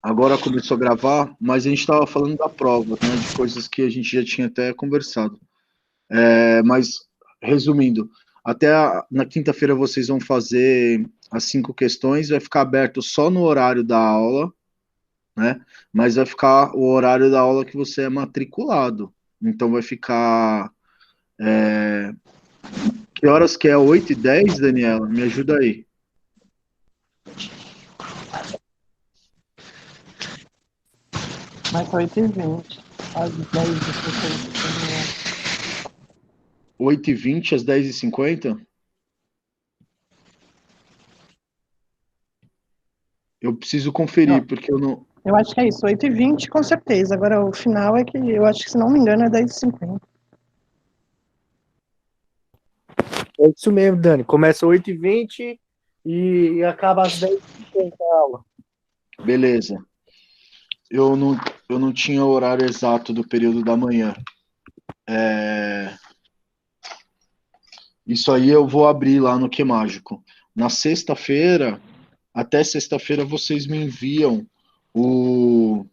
Agora começou a gravar, mas a gente estava falando da prova, né, de coisas que a gente já tinha até conversado. Mas, resumindo, na quinta-feira vocês vão fazer as 5 questões, vai ficar aberto só no horário da aula, né? Mas vai ficar o horário da aula que você é matriculado. Então vai ficar. Que horas que é? 8h10, Daniela? Me ajuda aí. Mas 8h20, às 10h50. 8h20 às 10h50? Eu preciso conferir, Não, porque eu não. eu acho que é isso, 8h20 com certeza. Agora o final é que eu acho que, se não me engano, é 10h50. É isso mesmo, Dani. Começa 8h20 e acaba às 10h50 a aula. Beleza. Eu não, eu não tinha o horário exato do período da manhã. Isso aí eu vou abrir lá no Que Mágico. Na sexta-feira, até sexta-feira vocês me enviam o.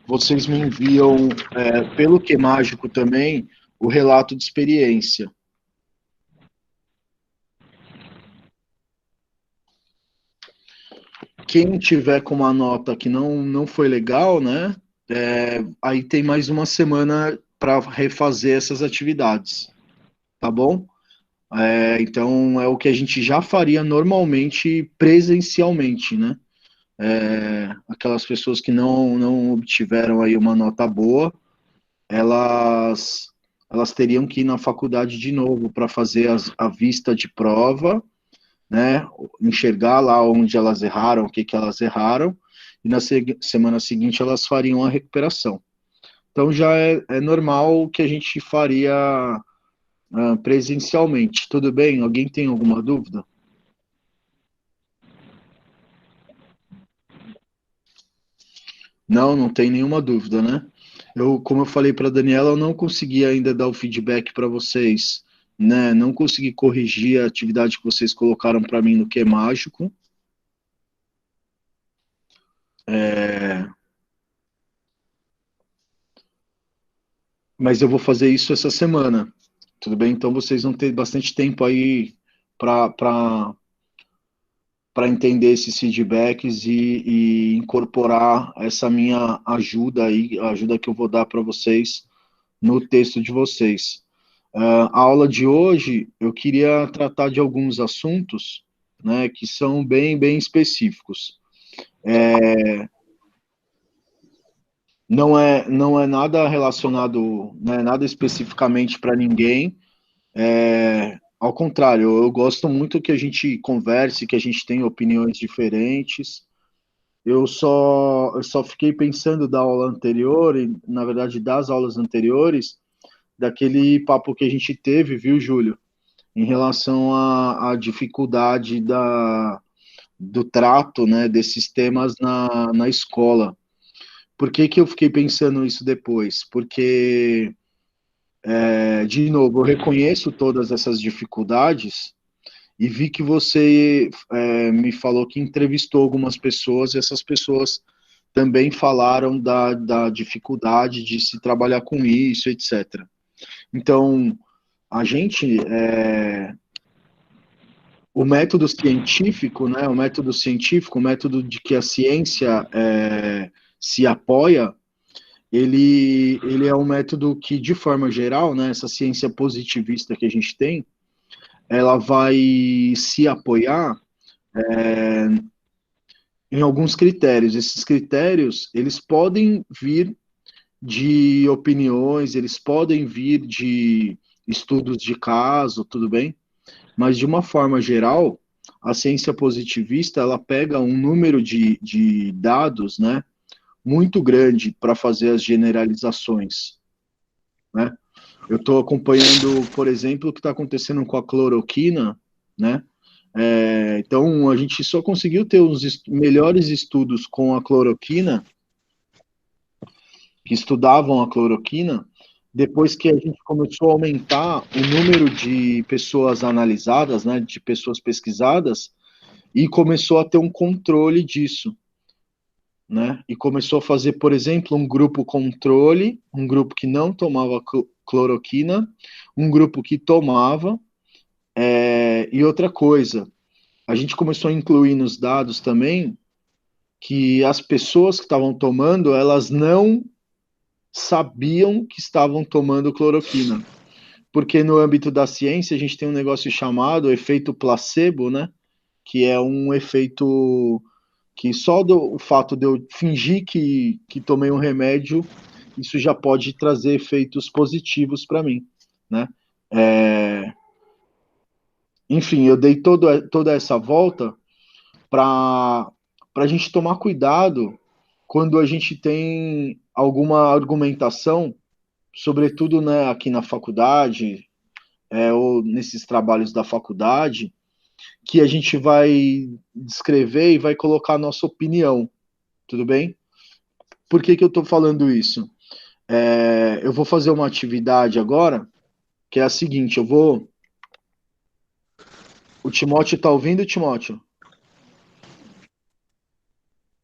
Vocês me enviam, pelo Que Mágico também, o relato de experiência. Quem tiver com uma nota que não foi legal, né? Aí tem mais uma semana para refazer essas atividades, tá bom? Então é o que a gente já faria normalmente presencialmente, né? Aquelas pessoas que não obtiveram aí uma nota boa, elas, elas teriam que ir na faculdade de novo para fazer a vista de prova, né? Enxergar lá onde elas erraram, o que que elas erraram, e na semana seguinte elas fariam a recuperação. Então já é normal que a gente faria presencialmente. Tudo bem? Alguém tem alguma dúvida? Não tem nenhuma dúvida, né? Como eu falei para a Daniela, eu não consegui ainda dar o feedback para vocês, né? Não consegui corrigir a atividade que vocês colocaram para mim no Que é Mágico. Mas eu vou fazer isso essa semana, tudo bem? Então vocês vão ter bastante tempo aí para entender esses feedbacks e incorporar essa minha ajuda aí, a ajuda que eu vou dar para vocês no texto de vocês. A aula de hoje, eu queria tratar de alguns assuntos, né, que são bem específicos. Não é nada relacionado, né, nada especificamente para ninguém. Ao contrário, eu gosto muito que a gente converse, que a gente tenha opiniões diferentes. Eu só fiquei pensando da aula anterior, e, na verdade, das aulas anteriores, daquele papo que a gente teve, viu, Júlio? Em relação à dificuldade do trato, né, desses temas na escola. Por que que eu fiquei pensando isso depois? Porque, de novo, eu reconheço todas essas dificuldades e vi que você me falou que entrevistou algumas pessoas e essas pessoas também falaram da dificuldade de se trabalhar com isso, etc. Então, a gente, o método científico, né, o método de que a ciência se apoia, ele é um método que, de forma geral, né, essa ciência positivista que a gente tem, ela vai se apoiar em alguns critérios. Esses critérios, eles podem vir de opiniões, eles podem vir de estudos de caso, tudo bem? Mas, de uma forma geral, a ciência positivista, ela pega um número de dados, né, muito grande para fazer as generalizações, né? Eu estou acompanhando, por exemplo, o que está acontecendo com a cloroquina, né? Então, a gente só conseguiu ter os melhores estudos com a cloroquina, que estudavam a cloroquina, depois que a gente começou a aumentar o número de pessoas analisadas, né, de pessoas pesquisadas, e começou a ter um controle disso. né? E começou a fazer, por exemplo, um grupo controle, um grupo que não tomava cloroquina, um grupo que tomava, e outra coisa, a gente começou a incluir nos dados também que as pessoas que estavam tomando, elas não sabiam que estavam tomando cloroquina. Porque no âmbito da ciência a gente tem um negócio chamado efeito placebo, né? Que é um efeito que só o fato de eu fingir que tomei um remédio, isso já pode trazer efeitos positivos para mim, né? Enfim, eu dei toda essa volta para a gente tomar cuidado quando a gente tem alguma argumentação, sobretudo, né, aqui na faculdade, ou nesses trabalhos da faculdade, que a gente vai descrever e vai colocar a nossa opinião, tudo bem? Por que eu estou falando isso? Eu vou fazer uma atividade agora, que é a seguinte, O Timóteo está ouvindo, Timóteo?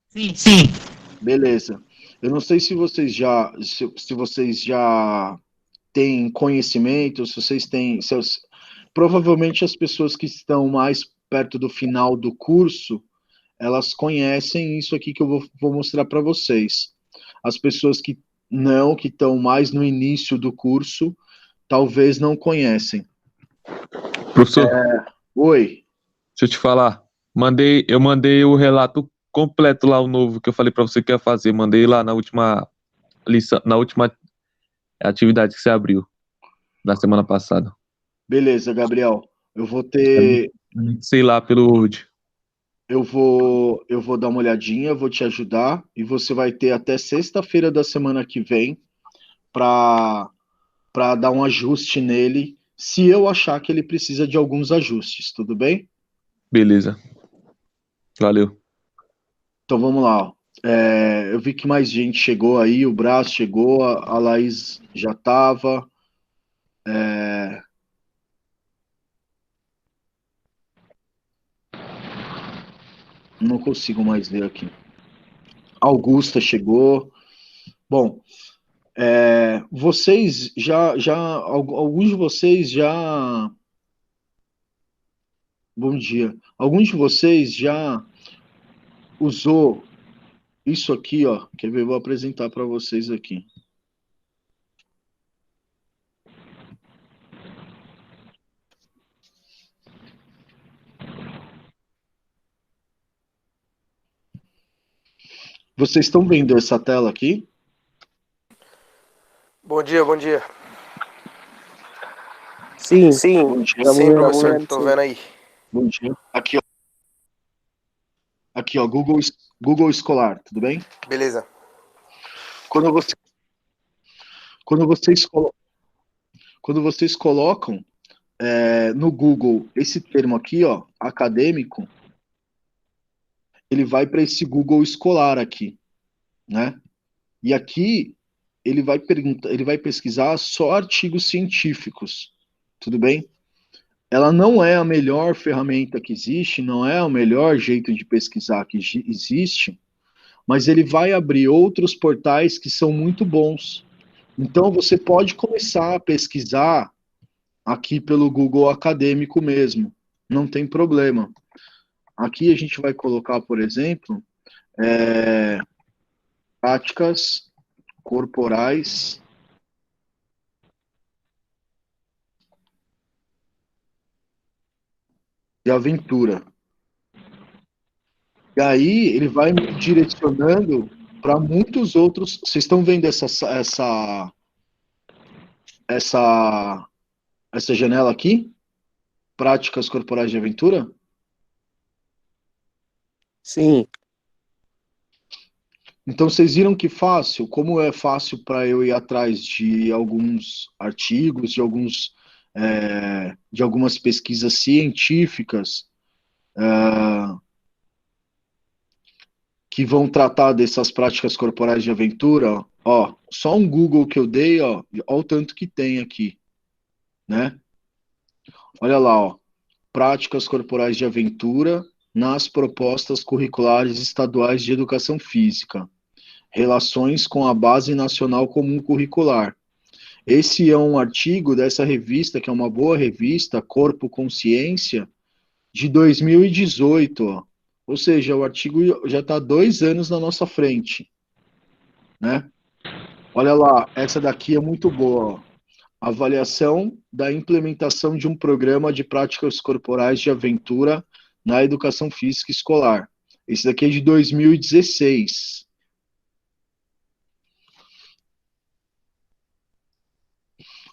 Sim, sim. Beleza. Eu não sei se vocês já têm conhecimento, se vocês têm... provavelmente as pessoas que estão mais perto do final do curso, elas conhecem isso aqui que eu vou mostrar para vocês. As pessoas que estão mais no início do curso, talvez não conhecem. Professor, Oi. deixa eu te falar. Eu mandei o relato completo lá, o novo, que eu falei pra você que ia fazer. Mandei lá na última lição, na última atividade que você abriu, na semana passada. Beleza, Gabriel. Eu vou ter... Sei lá, pelo Word. Eu vou dar uma olhadinha, vou te ajudar, e você vai ter até sexta-feira da semana que vem para dar um ajuste nele, se eu achar que ele precisa de alguns ajustes, tudo bem? Beleza. Valeu. Então vamos lá. Ó. Eu vi que mais gente chegou aí, o Brás chegou, a Laís já estava. Não consigo mais ler aqui. Augusta chegou. Bom, vocês alguns de vocês já... Bom dia. Alguns de vocês já usou isso aqui, ó. Quer ver? Eu vou apresentar para vocês aqui. Vocês estão vendo essa tela aqui? Bom dia, bom dia. Sim, Sim, Bom dia. sim, professor, tô vendo aí. Bom dia. Aqui, ó. Aqui, ó, Google Escolar, tudo bem? Beleza. Quando você, quando vocês, colo- quando vocês colocam no Google esse termo aqui, ó, acadêmico, ele vai para esse Google Escolar aqui, né? E aqui ele vai pesquisar só artigos científicos, tudo bem? Ela não é a melhor ferramenta que existe, não é o melhor jeito de pesquisar que existe, mas ele vai abrir outros portais que são muito bons. Então você pode começar a pesquisar aqui pelo Google Acadêmico mesmo, não tem problema. Aqui a gente vai colocar, por exemplo, práticas corporais de aventura. E aí ele vai me direcionando para muitos outros. Vocês estão vendo essa janela aqui? Práticas corporais de aventura? sim. Então vocês viram que fácil, como é fácil para eu ir atrás de alguns artigos, de algumas pesquisas científicas que vão tratar dessas práticas corporais de aventura, ó, só um Google que eu dei, ó o tanto que tem aqui, né? Olha lá, ó, práticas corporais de aventura, nas propostas curriculares estaduais de educação física, relações com a Base Nacional Comum Curricular. Esse é um artigo dessa revista, que é uma boa revista, Corpo Consciência, de 2018, ó. Ou seja, o artigo já está 2 anos na nossa frente, né? Olha lá, essa daqui é muito boa, ó. Avaliação da implementação de um programa de práticas corporais de aventura na educação física escolar. Esse daqui é de 2016.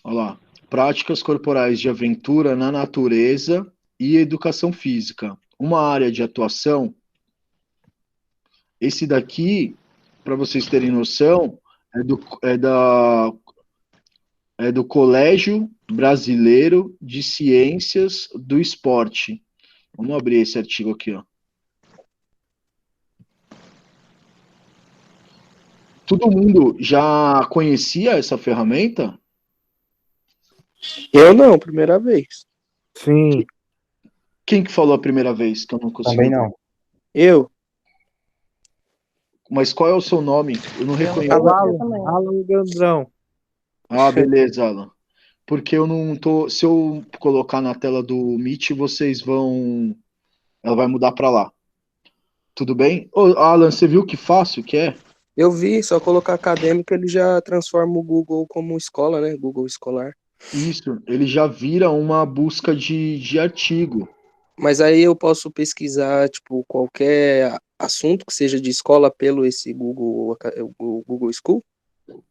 Olha lá, práticas corporais de aventura na natureza e educação física. Uma área de atuação. Esse daqui, para vocês terem noção, é do Colégio Brasileiro de Ciências do Esporte. Vamos abrir esse artigo aqui, ó. Todo mundo já conhecia essa ferramenta? Eu não, primeira vez. Sim. Quem que falou a primeira vez que eu não consigo? Também não. Eu? Mas qual é o seu nome? Eu não reconheço. Alan Gandrão. Ah, beleza, Alan. Porque eu não tô. Se eu colocar na tela do Meet, vocês vão. Ela vai mudar para lá. Tudo bem? Ô, Alan, você viu que fácil que é? Eu vi, só colocar acadêmico, ele já transforma o Google como escola, né? Google escolar. Isso, ele já vira uma busca de artigo. Mas aí eu posso pesquisar, tipo, qualquer assunto que seja de escola pelo esse Google, o Google School?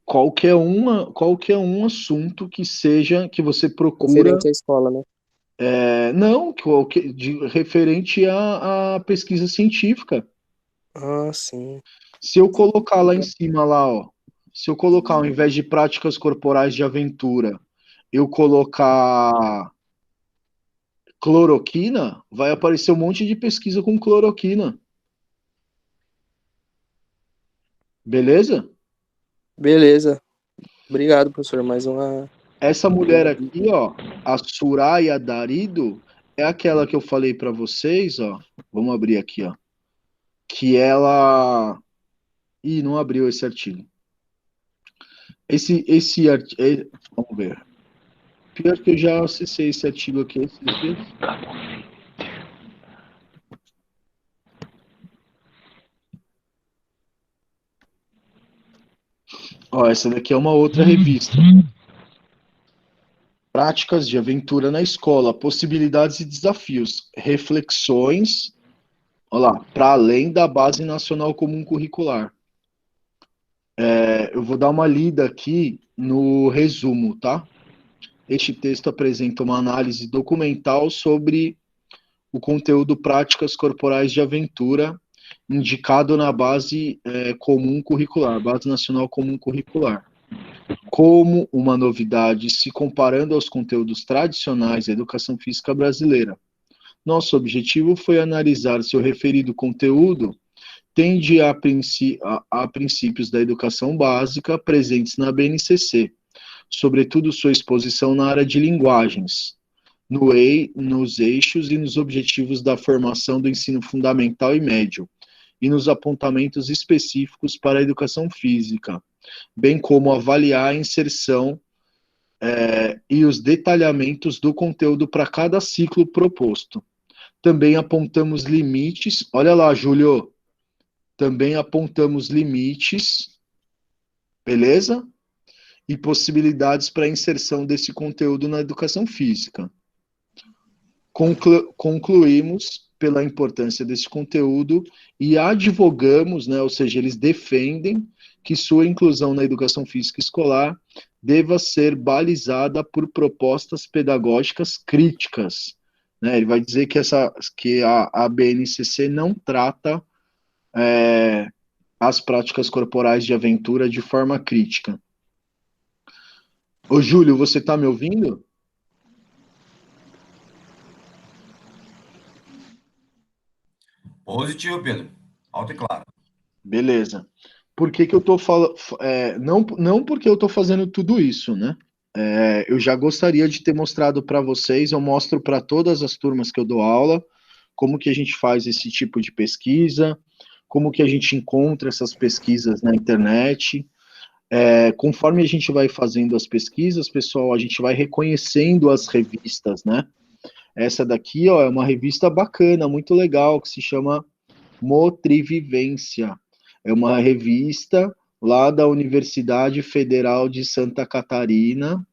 Qualquer um assunto que seja que você procura. Referente à escola, né? Não, referente à pesquisa científica. Ah, sim. Se eu colocar lá em cima, lá, ó. Se eu colocar, ao invés de práticas corporais de aventura, eu colocar cloroquina, vai aparecer um monte de pesquisa com cloroquina. Beleza? Beleza. Obrigado, professor. Mais uma. Essa mulher aqui, ó, a Suraya Darido, é aquela que eu falei para vocês, ó. Vamos abrir aqui, ó. Que ela... Ih, não abriu esse artigo. Esse artigo... Vamos ver. Pior que eu já acessei esse artigo aqui. Ó, essa daqui é uma outra revista. Práticas de aventura na escola, possibilidades e desafios, reflexões, olha lá, para além da Base Nacional Comum Curricular. Eu vou dar uma lida aqui no resumo, tá? Este texto apresenta uma análise documental sobre o conteúdo práticas corporais de aventura indicado na Base Comum Curricular, Base Nacional Comum Curricular. Como uma novidade, se comparando aos conteúdos tradicionais da educação física brasileira. Nosso objetivo foi analisar se o referido conteúdo tende a princípios da educação básica presentes na BNCC, sobretudo sua exposição na área de linguagens, nos eixos e nos objetivos da formação do ensino fundamental e médio, e nos apontamentos específicos para a educação física, bem como avaliar a inserção e os detalhamentos do conteúdo para cada ciclo proposto. Também apontamos limites, olha lá, Júlio, também apontamos limites, beleza? E possibilidades para a inserção desse conteúdo na educação física. Concluímos pela importância desse conteúdo e advogamos, né, ou seja, eles defendem que sua inclusão na educação física escolar deva ser balizada por propostas pedagógicas críticas. Né? Ele vai dizer que a BNCC não trata as práticas corporais de aventura de forma crítica. Ô, Júlio, você está me ouvindo? Positivo, Pedro. Alto e claro. Beleza. Por que eu estou falando... não porque eu estou fazendo tudo isso, né? Eu já gostaria de ter mostrado para vocês, eu mostro para todas as turmas que eu dou aula, como que a gente faz esse tipo de pesquisa, como que a gente encontra essas pesquisas na internet. Conforme a gente vai fazendo as pesquisas, pessoal, a gente vai reconhecendo as revistas, né? Essa daqui, ó, é uma revista bacana, muito legal, que se chama Motrivivência. É uma revista lá da Universidade Federal de Santa Catarina,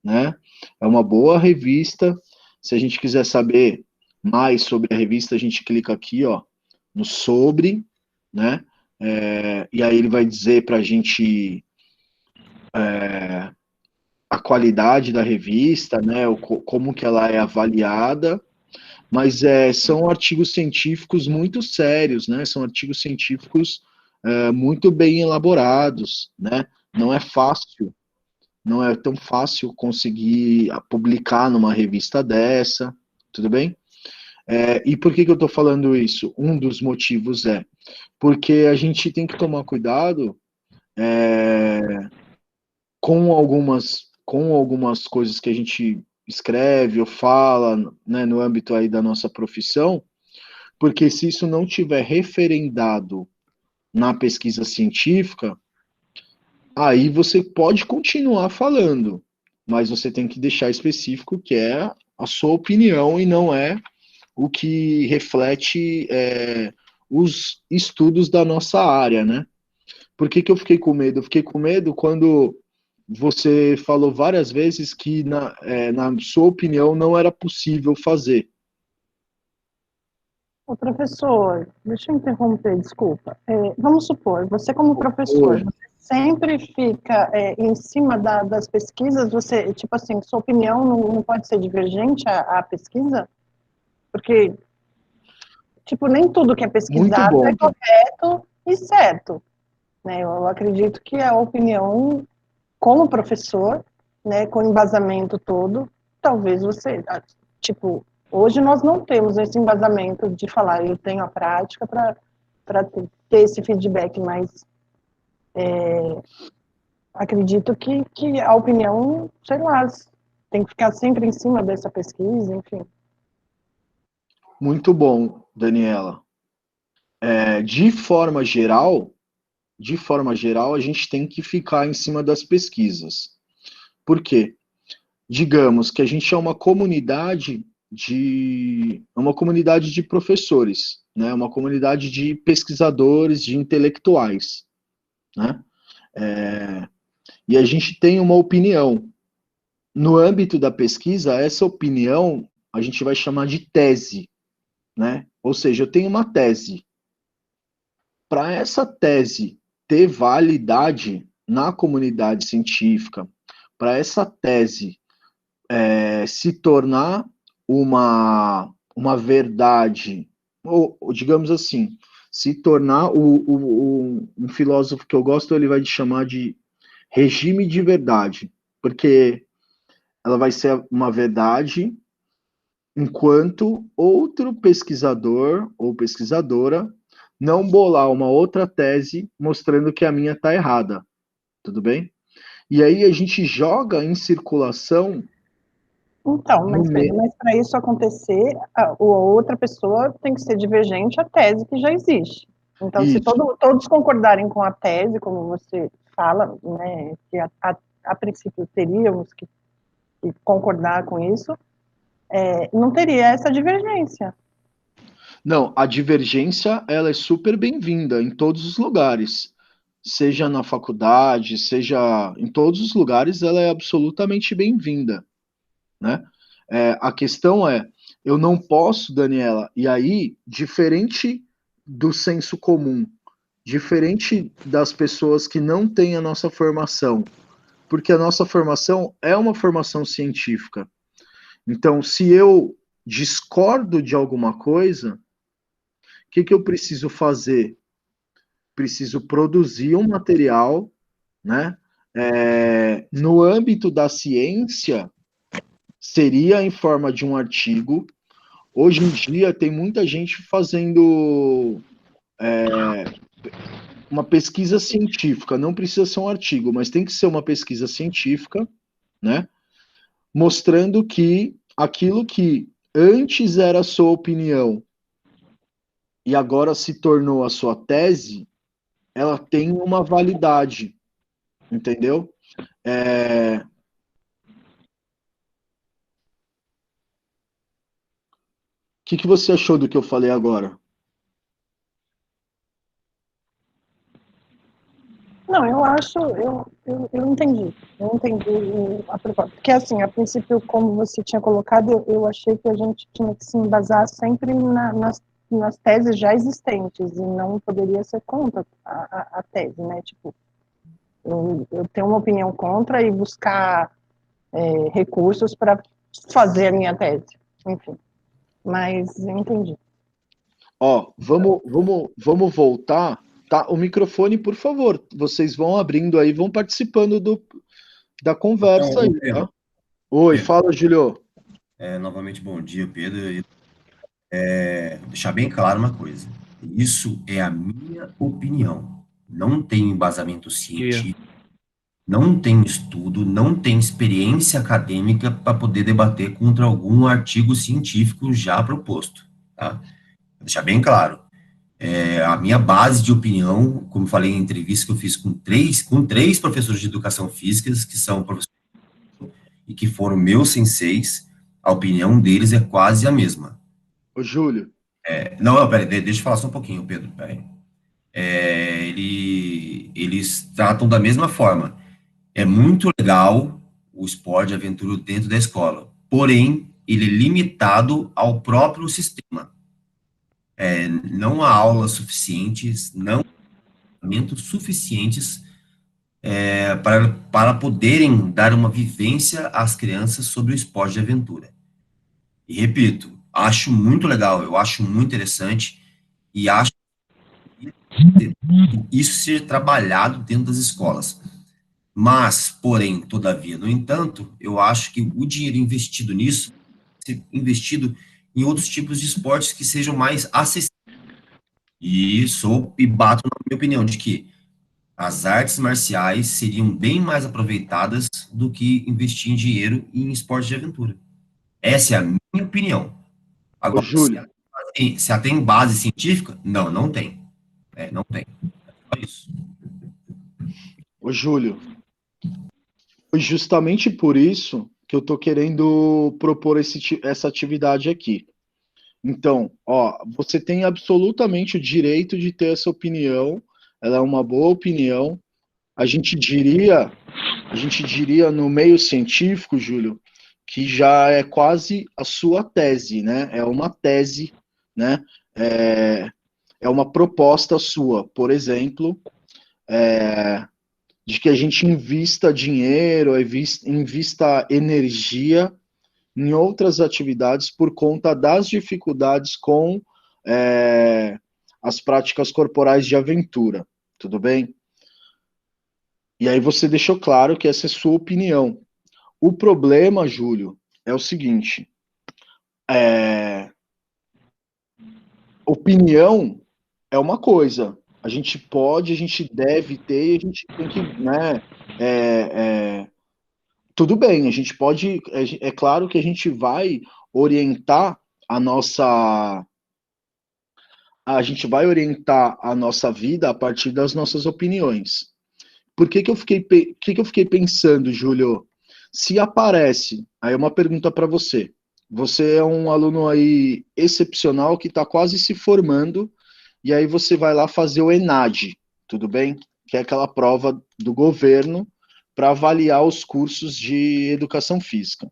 né? É uma boa revista. Se a gente quiser saber mais sobre a revista, a gente clica aqui, ó, no sobre, né? E aí ele vai dizer para a gente a qualidade da revista, né? Como que ela é avaliada. Mas são artigos científicos muito sérios, né? São artigos científicos muito bem elaborados, né? Não é fácil, não é tão fácil conseguir publicar numa revista dessa, tudo bem? E por que eu estou falando isso? Um dos motivos é porque a gente tem que tomar cuidado com algumas coisas que a gente escreve ou fala, né, no âmbito aí da nossa profissão, porque se isso não tiver referendado na pesquisa científica, aí você pode continuar falando, mas você tem que deixar específico que é a sua opinião e não é o que reflete os estudos da nossa área, né? Por que eu fiquei com medo? Eu fiquei com medo quando você falou várias vezes que, na sua opinião, não era possível fazer. Ô, professor, deixa eu interromper, desculpa. Vamos supor, você como professor, Oi. você sempre fica em cima das pesquisas, você, tipo assim, sua opinião não pode ser divergente à pesquisa? Porque, tipo, nem tudo que é pesquisado Muito é bom. correto e certo, né? Eu acredito que a opinião, como professor, né, com embasamento todo, talvez você, tipo, hoje nós não temos esse embasamento de falar, eu tenho a prática para ter esse feedback, mas acredito que a opinião, sei lá, tem que ficar sempre em cima dessa pesquisa, enfim. Muito bom, Daniela. De forma geral, a gente tem que ficar em cima das pesquisas. Por quê? Digamos que a gente é uma comunidade de professores, né? Uma comunidade de pesquisadores, de intelectuais, né? E a gente tem uma opinião. No âmbito da pesquisa, essa opinião a gente vai chamar de tese, né? Ou seja, eu tenho uma tese. Para essa tese ter validade na comunidade científica, para essa tese se tornar uma verdade, ou digamos assim, se tornar um filósofo que eu gosto, ele vai chamar de regime de verdade, porque ela vai ser uma verdade enquanto outro pesquisador ou pesquisadora não bolar uma outra tese mostrando que a minha está errada, tudo bem? E aí a gente joga em circulação. Então, mas para isso acontecer, a outra pessoa tem que ser divergente à tese que já existe. Então, Isso. se todos concordarem com a tese, como você fala, né, que a princípio teríamos que concordar com isso, não teria essa divergência. Não, a divergência, ela é super bem-vinda em todos os lugares. Seja na faculdade, seja em todos os lugares, ela é absolutamente bem-vinda, né? A questão é, eu não posso, Daniela, e aí, diferente do senso comum, diferente das pessoas que não têm a nossa formação, porque a nossa formação é uma formação científica. Então, se eu discordo de alguma coisa, o que eu preciso fazer? Preciso produzir um material, né? No âmbito da ciência, seria em forma de um artigo. Hoje em dia, tem muita gente fazendo uma pesquisa científica. Não precisa ser um artigo, mas tem que ser uma pesquisa científica, né? Mostrando que aquilo que antes era sua opinião e agora se tornou a sua tese, ela tem uma validade, entendeu? O que você achou do que eu falei agora? Não, eu acho, eu entendi. Eu entendi a proposta. Porque, assim, a princípio, como você tinha colocado, eu achei que a gente tinha que se embasar sempre nas teses já existentes, e não poderia ser contra a tese, né? Tipo, eu tenho uma opinião contra e buscar recursos para fazer a minha tese. Enfim, mas eu entendi. Ó, vamos voltar, tá? O microfone, por favor, vocês vão abrindo aí, vão participando da conversa Então, aí, Pedro, tá? Oi, Pedro, fala, Julio. novamente bom dia, Pedro. Deixar bem claro uma coisa. Isso é a minha opinião. Não tem embasamento científico, não tem estudo, não tem experiência acadêmica para poder debater contra algum artigo científico já proposto, tá? Vou deixar bem claro. A minha base de opinião, como falei em entrevista que eu fiz com três professores de educação física, que são professores e que foram meus senseis, a opinião deles é quase a mesma. Ô, Júlio. Não, não, peraí, deixa eu falar só um pouquinho, Pedro, peraí. Eles tratam da mesma forma. É muito legal o esporte de aventura dentro da escola, porém, ele é limitado ao próprio sistema. Não há aulas suficientes, não há equipamentos suficientes para poderem dar uma vivência às crianças sobre o esporte de aventura. E repito, acho muito legal, eu acho muito interessante e acho que isso ser trabalhado dentro das escolas. Mas, porém, todavia, no entanto, eu acho que o dinheiro investido nisso, ser investido em outros tipos de esportes que sejam mais acessíveis. E bato na minha opinião de que as artes marciais seriam bem mais aproveitadas do que investir em dinheiro em esporte de aventura. Essa é a minha opinião. Ô, Agora, Júlio. se ela tem base científica? Não, não tem. Não tem. Só isso. Ô, Júlio. Foi justamente por isso que eu estou querendo propor essa atividade aqui. Então, ó, você tem absolutamente o direito de ter essa opinião, ela é uma boa opinião. A gente diria no meio científico, Júlio, que já é quase a sua tese, né? É uma tese, né? É, é uma proposta sua, por exemplo, de que a gente invista dinheiro, invista energia em outras atividades por conta das dificuldades com é, as práticas corporais de aventura, tudo bem? E aí você deixou claro que essa é sua opinião. O problema, Júlio, é o seguinte: é, opinião é uma coisa. A gente pode, a gente deve ter, a gente tem que, né? Tudo bem, a gente pode. É claro que a gente vai orientar a nossa. A gente vai orientar a nossa vida a partir das nossas opiniões. Que eu fiquei pensando, Júlio? Se aparece, aí é uma pergunta para você. Você é um aluno aí excepcional que está quase se formando, e aí você vai lá fazer o ENAD, tudo bem? Que é aquela prova do governo para avaliar os cursos de educação física.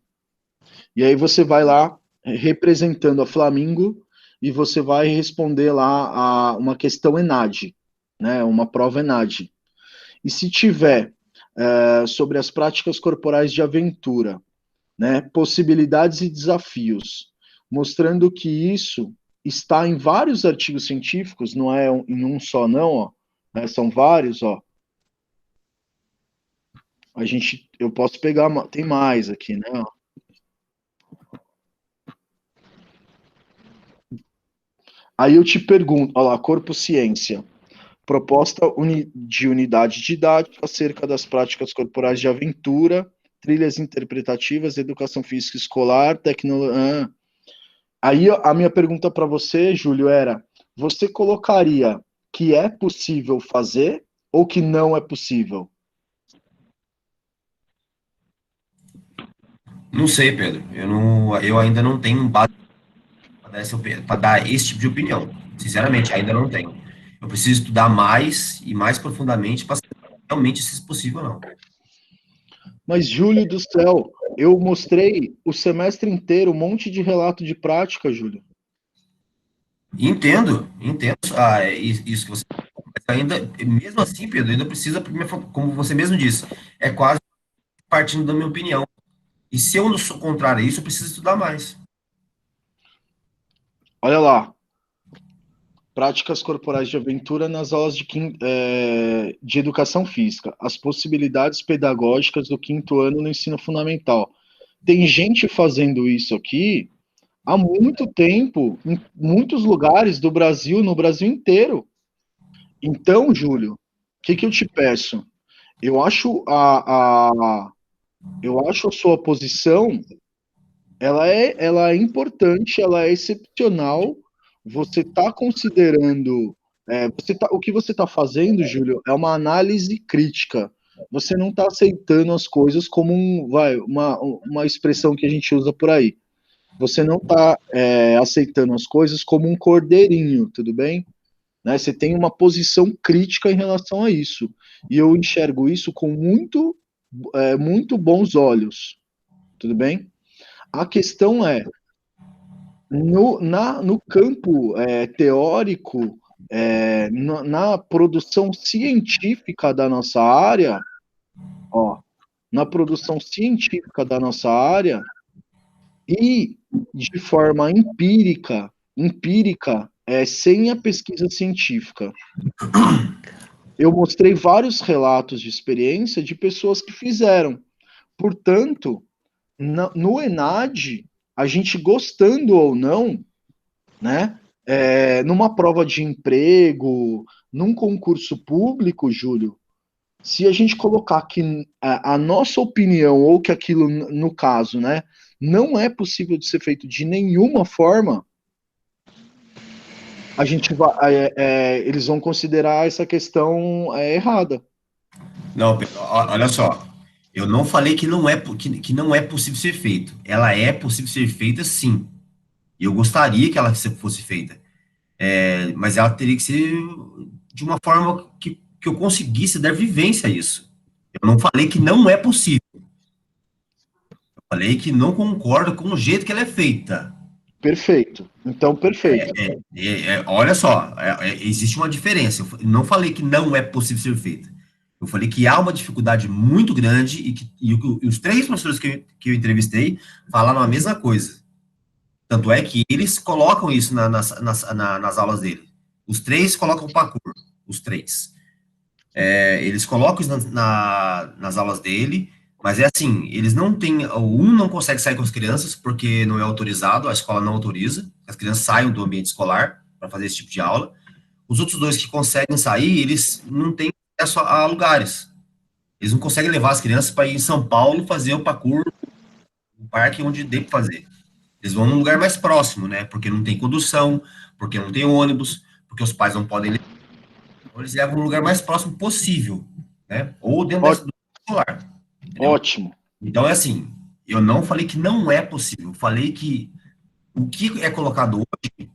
E aí você vai lá representando a Flamingo e você vai responder lá a uma questão ENAD, né? Uma prova ENAD. E se tiver sobre as práticas corporais de aventura, né, possibilidades e desafios, mostrando que isso está em vários artigos científicos, não é em um só não, ó, né, são vários, ó. Eu posso pegar, tem mais aqui, né? Ó. Aí eu te pergunto, olha lá, corpo ciência, proposta de unidade didática acerca das práticas corporais de aventura, trilhas interpretativas, educação física escolar, tecnologia. Aí a minha pergunta para você, Júlio, era você colocaria que é possível fazer ou que não é possível? Não sei, Pedro. Eu ainda não tenho base para dar esse tipo de opinião. Sinceramente, ainda não tenho. Eu preciso estudar mais e mais profundamente para saber realmente se isso é possível ou não. Mas, Júlio do céu, eu mostrei o semestre inteiro um monte de relato de prática, Júlio. Entendo isso que você. Mas ainda, mesmo assim, Pedro, ainda precisa, como você mesmo disse, é quase partindo da minha opinião. E se eu não sou contrário a isso, eu preciso estudar mais. Olha lá. Práticas corporais de aventura nas aulas de educação física. As possibilidades pedagógicas do 5º ano no ensino fundamental. Tem gente fazendo isso aqui há muito tempo, em muitos lugares do Brasil, no Brasil inteiro. Então, Júlio, o que eu te peço? Eu acho eu acho a sua posição, ela é importante, ela é excepcional. Você está considerando, o que você está fazendo, Júlio, é uma análise crítica. Você não está aceitando as coisas como uma expressão que a gente usa por aí. Você não está aceitando as coisas como um cordeirinho, tudo bem? Né? Você tem uma posição crítica em relação a isso. E eu enxergo isso com muito bons olhos, tudo bem? A questão é, no campo teórico, na produção científica da nossa área, ó, na produção científica da nossa área, e de forma empírica, sem a pesquisa científica. Eu mostrei vários relatos de experiência de pessoas que fizeram. Portanto, no ENAD, a gente gostando ou não, né, numa prova de emprego, num concurso público, Júlio, se a gente colocar que a nossa opinião, ou que aquilo, no caso, né, não é possível de ser feito de nenhuma forma, a gente eles vão considerar essa questão errada. Não, Pedro, olha só. Eu não falei que não é possível ser feito. Ela é possível ser feita, sim. E eu gostaria que ela fosse feita. Mas ela teria que ser de uma forma que eu conseguisse dar vivência a isso. Eu não falei que não é possível. Eu falei que não concordo com o jeito que ela é feita. Perfeito. Então, perfeito. Olha só, existe uma diferença. Eu não falei que não é possível ser feita. Eu falei que há uma dificuldade muito grande e os 3 professores que eu entrevistei falaram a mesma coisa. Tanto é que eles colocam isso nas aulas dele. Os 3 colocam o parkour. Os 3. Eles colocam isso nas aulas dele, mas é assim, eles não têm, um não consegue sair com as crianças porque não é autorizado, a escola não autoriza, as crianças saiam do ambiente escolar para fazer esse tipo de aula. Os outros 2 que conseguem sair, eles não têm acesso a lugares. Eles não conseguem levar as crianças para ir em São Paulo fazer o parkour no parque onde tem que fazer. Eles vão num lugar mais próximo, né? Porque não tem condução, porque não tem ônibus, porque os pais não podem levar. Então, eles levam no lugar mais próximo possível, né? Ou dentro da escolar. Entendeu? Ótimo. Então, é assim, eu não falei que não é possível, eu falei que o que é colocado hoje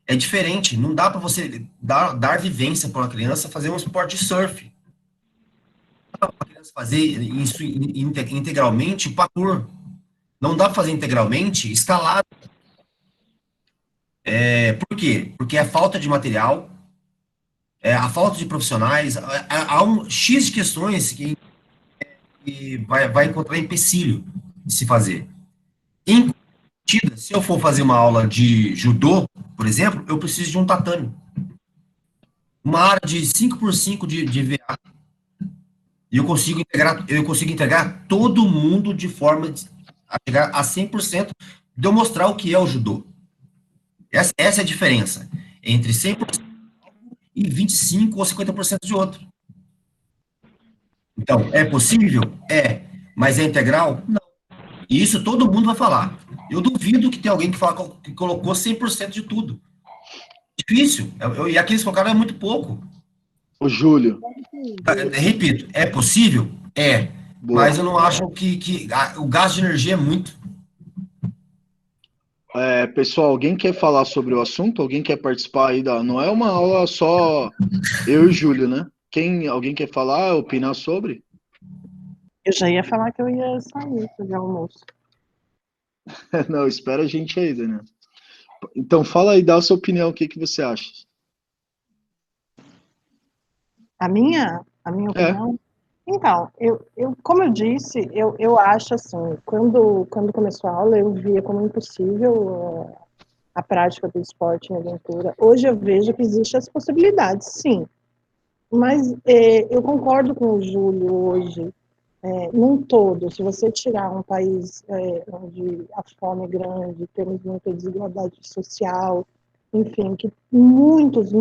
é diferente. Não dá para você dar vivência para uma criança fazer um esporte de surf. Não dá para uma criança fazer isso integralmente parkour. Não dá para fazer integralmente escalada. Por quê? Porque é falta de material, a falta de profissionais, há um X de questões que vai encontrar empecilho de se fazer. Em contrapartida, se eu for fazer uma aula de judô, por exemplo, eu preciso de um tatame. Uma área de 5x5 de VA. E eu consigo integrar todo mundo de forma a chegar a 100% de eu mostrar o que é o judô. Essa é a diferença entre 100% e 25% ou 50% de outro. Então, é possível? É. Mas é integral? Não. E isso todo mundo vai falar. Eu duvido que tenha alguém que colocou 100% de tudo. difícil. E aqueles colocaram é muito pouco. Ô, Júlio, Repito, é possível? É. boa. Mas eu não acho que o gasto de energia é muito. Pessoal, alguém quer falar sobre o assunto? Alguém quer participar aí da... Não é uma aula só eu e o Júlio, né? Alguém quer falar, opinar sobre? Eu já ia falar que eu ia sair fazer almoço. Não, espera a gente aí, Daniel. Então, fala aí, dá a sua opinião, o que você acha? A minha opinião? Então, como eu disse, eu acho assim, quando começou a aula, eu via como impossível a prática do esporte em aventura. Hoje eu vejo que existem as possibilidades, sim. Mas eu concordo com o Júlio hoje, num todo, se você tirar um país onde a fome é grande, temos muita desigualdade social, enfim, que muitos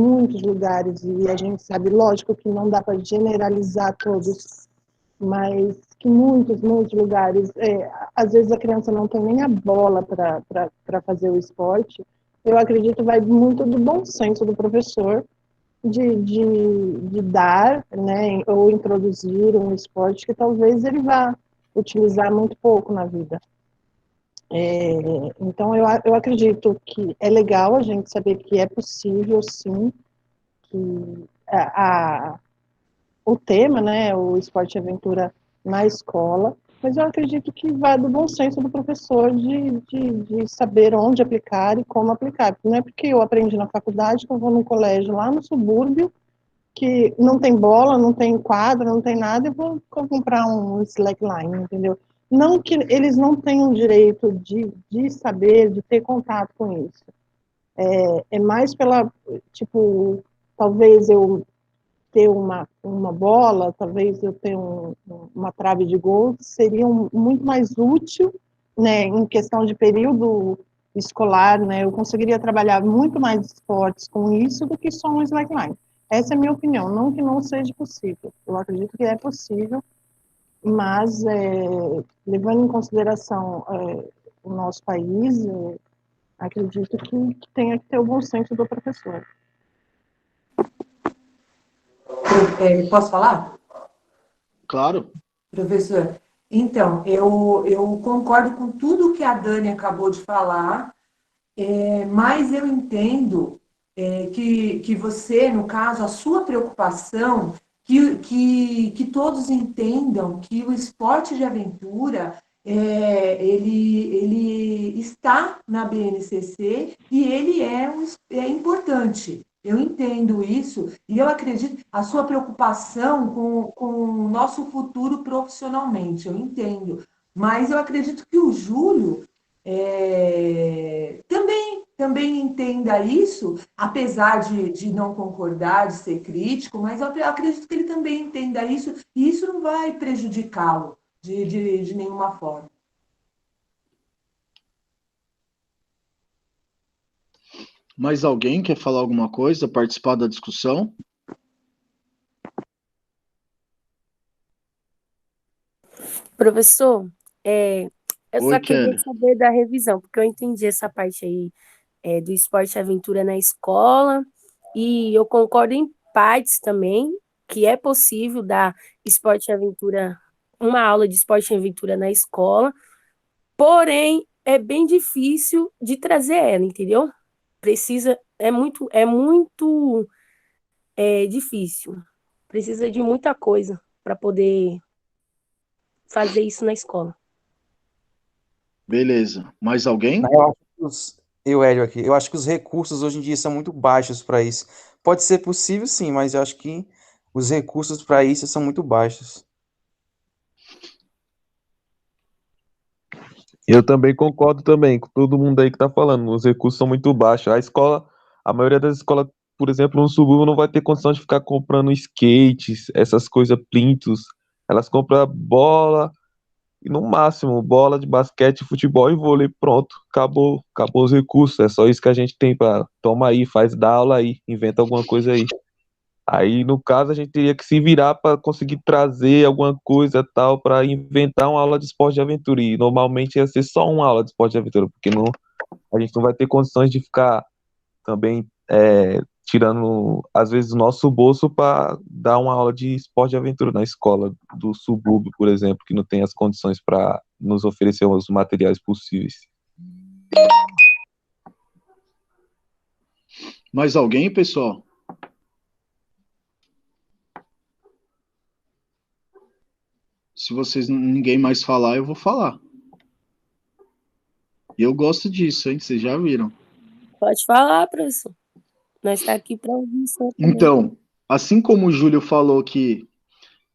lugares, e a gente sabe, lógico que não dá para generalizar todos, mas que muitos lugares, às vezes a criança não tem nem a bola para fazer o esporte, eu acredito vai muito do bom senso do professor, de dar, né, ou introduzir um esporte que talvez ele vá utilizar muito pouco na vida. Então, eu acredito que é legal a gente saber que é possível, sim, que o tema, né, o esporte e aventura na escola, mas eu acredito que vai do bom senso do professor de saber onde aplicar e como aplicar. Não é porque eu aprendi na faculdade que eu vou num colégio lá no subúrbio que não tem bola, não tem quadra, não tem nada, eu vou comprar um slackline, entendeu? Não que eles não tenham direito de saber, de ter contato com isso. É mais pela, tipo, talvez eu ter uma bola, talvez eu ter uma trave de gol, seria muito mais útil, né, em questão de período escolar, né, eu conseguiria trabalhar muito mais esportes com isso do que só um slackline. Essa é a minha opinião, não que não seja possível, eu acredito que é possível, mas levando em consideração o nosso país, acredito que tenha que ter o bom senso do professor. Posso falar? Claro. Professor, então, eu concordo com tudo que a Dani acabou de falar, mas eu entendo que você, no caso, a sua preocupação, que todos entendam que o esporte de aventura, ele está na BNCC e ele é importante. Eu entendo isso e eu acredito a sua preocupação com o nosso futuro profissionalmente, eu entendo. Mas eu acredito que o Júlio também entenda isso, apesar de não concordar, de ser crítico, mas eu acredito que ele também entenda isso, e isso não vai prejudicá-lo de nenhuma forma. Mais alguém quer falar alguma coisa, participar da discussão? Professor, eu Oi, só queria Kelly. saber da revisão, porque eu entendi essa parte aí do esporte e aventura na escola, e eu concordo em partes também, que é possível dar esporte e aventura, uma aula de esporte e aventura na escola, porém é bem difícil de trazer ela, entendeu? Precisa, é muito difícil, precisa de muita coisa para poder fazer isso na escola. Beleza. Mais alguém? Eu acho que eu, Hélio, aqui, eu acho que os recursos hoje em dia são muito baixos para isso. Pode ser possível, sim, mas eu acho que os recursos para isso são muito baixos. Eu também concordo também com todo mundo aí que tá falando. Os recursos são muito baixos. A maioria das escolas, por exemplo, no subúrbio não vai ter condição de ficar comprando skates, essas coisas, plintos. Elas compram bola e no máximo bola de basquete, futebol e vôlei. Pronto, acabou os recursos. É só isso que a gente tem para toma aí, faz dá aula aí, inventa alguma coisa aí. Aí, no caso, a gente teria que se virar para conseguir trazer alguma coisa tal para inventar uma aula de esporte de aventura. E normalmente ia ser só uma aula de esporte de aventura, porque não, a gente não vai ter condições de ficar também tirando, às vezes, o nosso bolso para dar uma aula de esporte de aventura na escola do subúrbio, por exemplo, que não tem as condições para nos oferecer os materiais possíveis. Mais alguém, pessoal? Se ninguém mais falar, eu vou falar. E eu gosto disso, hein? Vocês já viram. Pode falar, professor. Nós estamos aqui para ouvir o senhor também. Então, assim como o Júlio falou que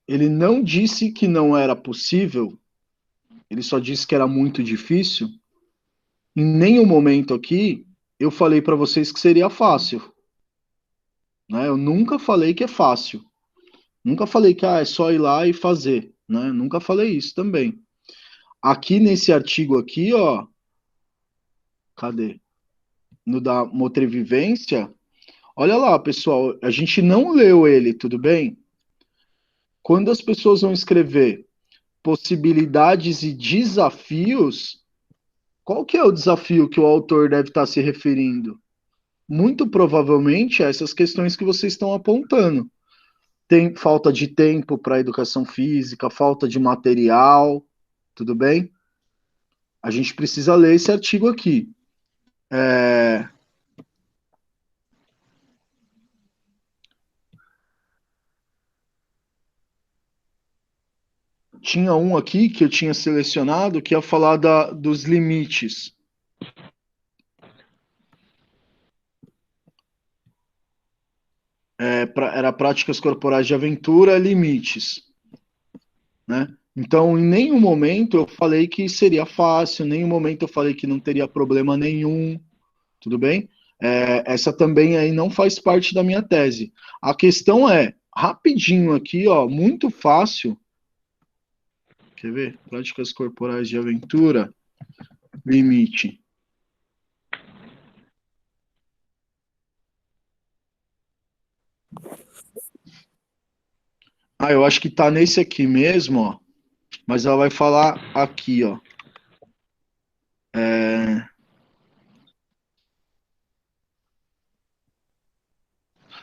ele não disse que não era possível, ele só disse que era muito difícil, em nenhum momento aqui eu falei para vocês que seria fácil. Né? Eu nunca falei que é fácil. Nunca falei que é só ir lá e fazer. Né? Nunca falei isso também. Aqui nesse artigo aqui, ó, cadê? No da Motrivivência, olha lá, pessoal, a gente não leu ele, tudo bem? Quando as pessoas vão escrever possibilidades e desafios, qual que é o desafio que o autor deve estar se referindo? Muito provavelmente a essas questões que vocês estão apontando. Tem falta de tempo para educação física, falta de material, tudo bem? A gente precisa ler esse artigo aqui. Tinha um aqui que eu tinha selecionado que ia falar dos limites. Era práticas corporais de aventura, limites. Né? Então, em nenhum momento eu falei que seria fácil, em nenhum momento eu falei que não teria problema nenhum, tudo bem? Essa também aí não faz parte da minha tese. A questão é, rapidinho aqui, ó, muito fácil. Quer ver? Práticas corporais de aventura, limite. Eu acho que tá nesse aqui mesmo, ó. Mas ela vai falar aqui, ó.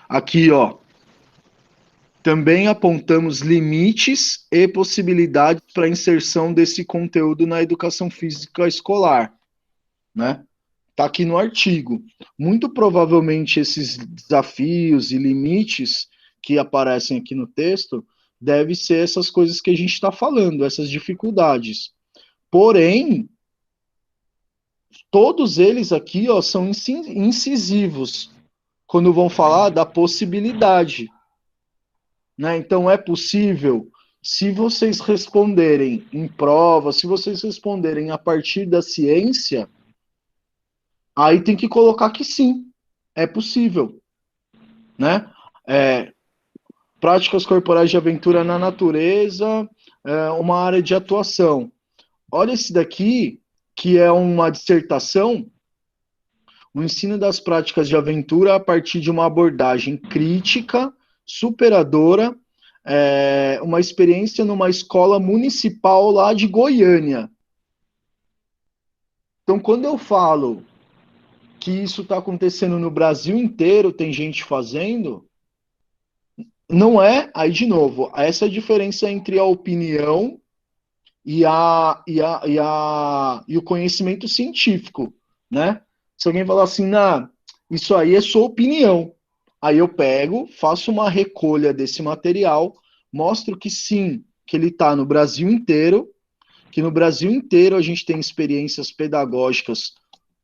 Aqui, ó. Também apontamos limites e possibilidades para a inserção desse conteúdo na educação física escolar, né? Tá aqui no artigo. Muito provavelmente esses desafios e limites que aparecem aqui no texto devem ser essas coisas que a gente está falando, essas dificuldades. Porém, todos eles aqui, ó, são incisivos quando vão falar da possibilidade. Né? Então, é possível, se vocês responderem em prova, se vocês responderem a partir da ciência, aí tem que colocar que sim, é possível. Né? Práticas corporais de aventura na natureza, uma área de atuação. Olha esse daqui, que é uma dissertação, o ensino das práticas de aventura a partir de uma abordagem crítica, superadora, uma experiência numa escola municipal lá de Goiânia. Então, quando eu falo que isso está acontecendo no Brasil inteiro, tem gente fazendo, não é, aí de novo, essa é a diferença entre a opinião e o conhecimento científico, né? Se alguém falar assim, isso aí é sua opinião, aí eu pego, faço uma recolha desse material, mostro que sim, que ele está no Brasil inteiro, que no Brasil inteiro a gente tem experiências pedagógicas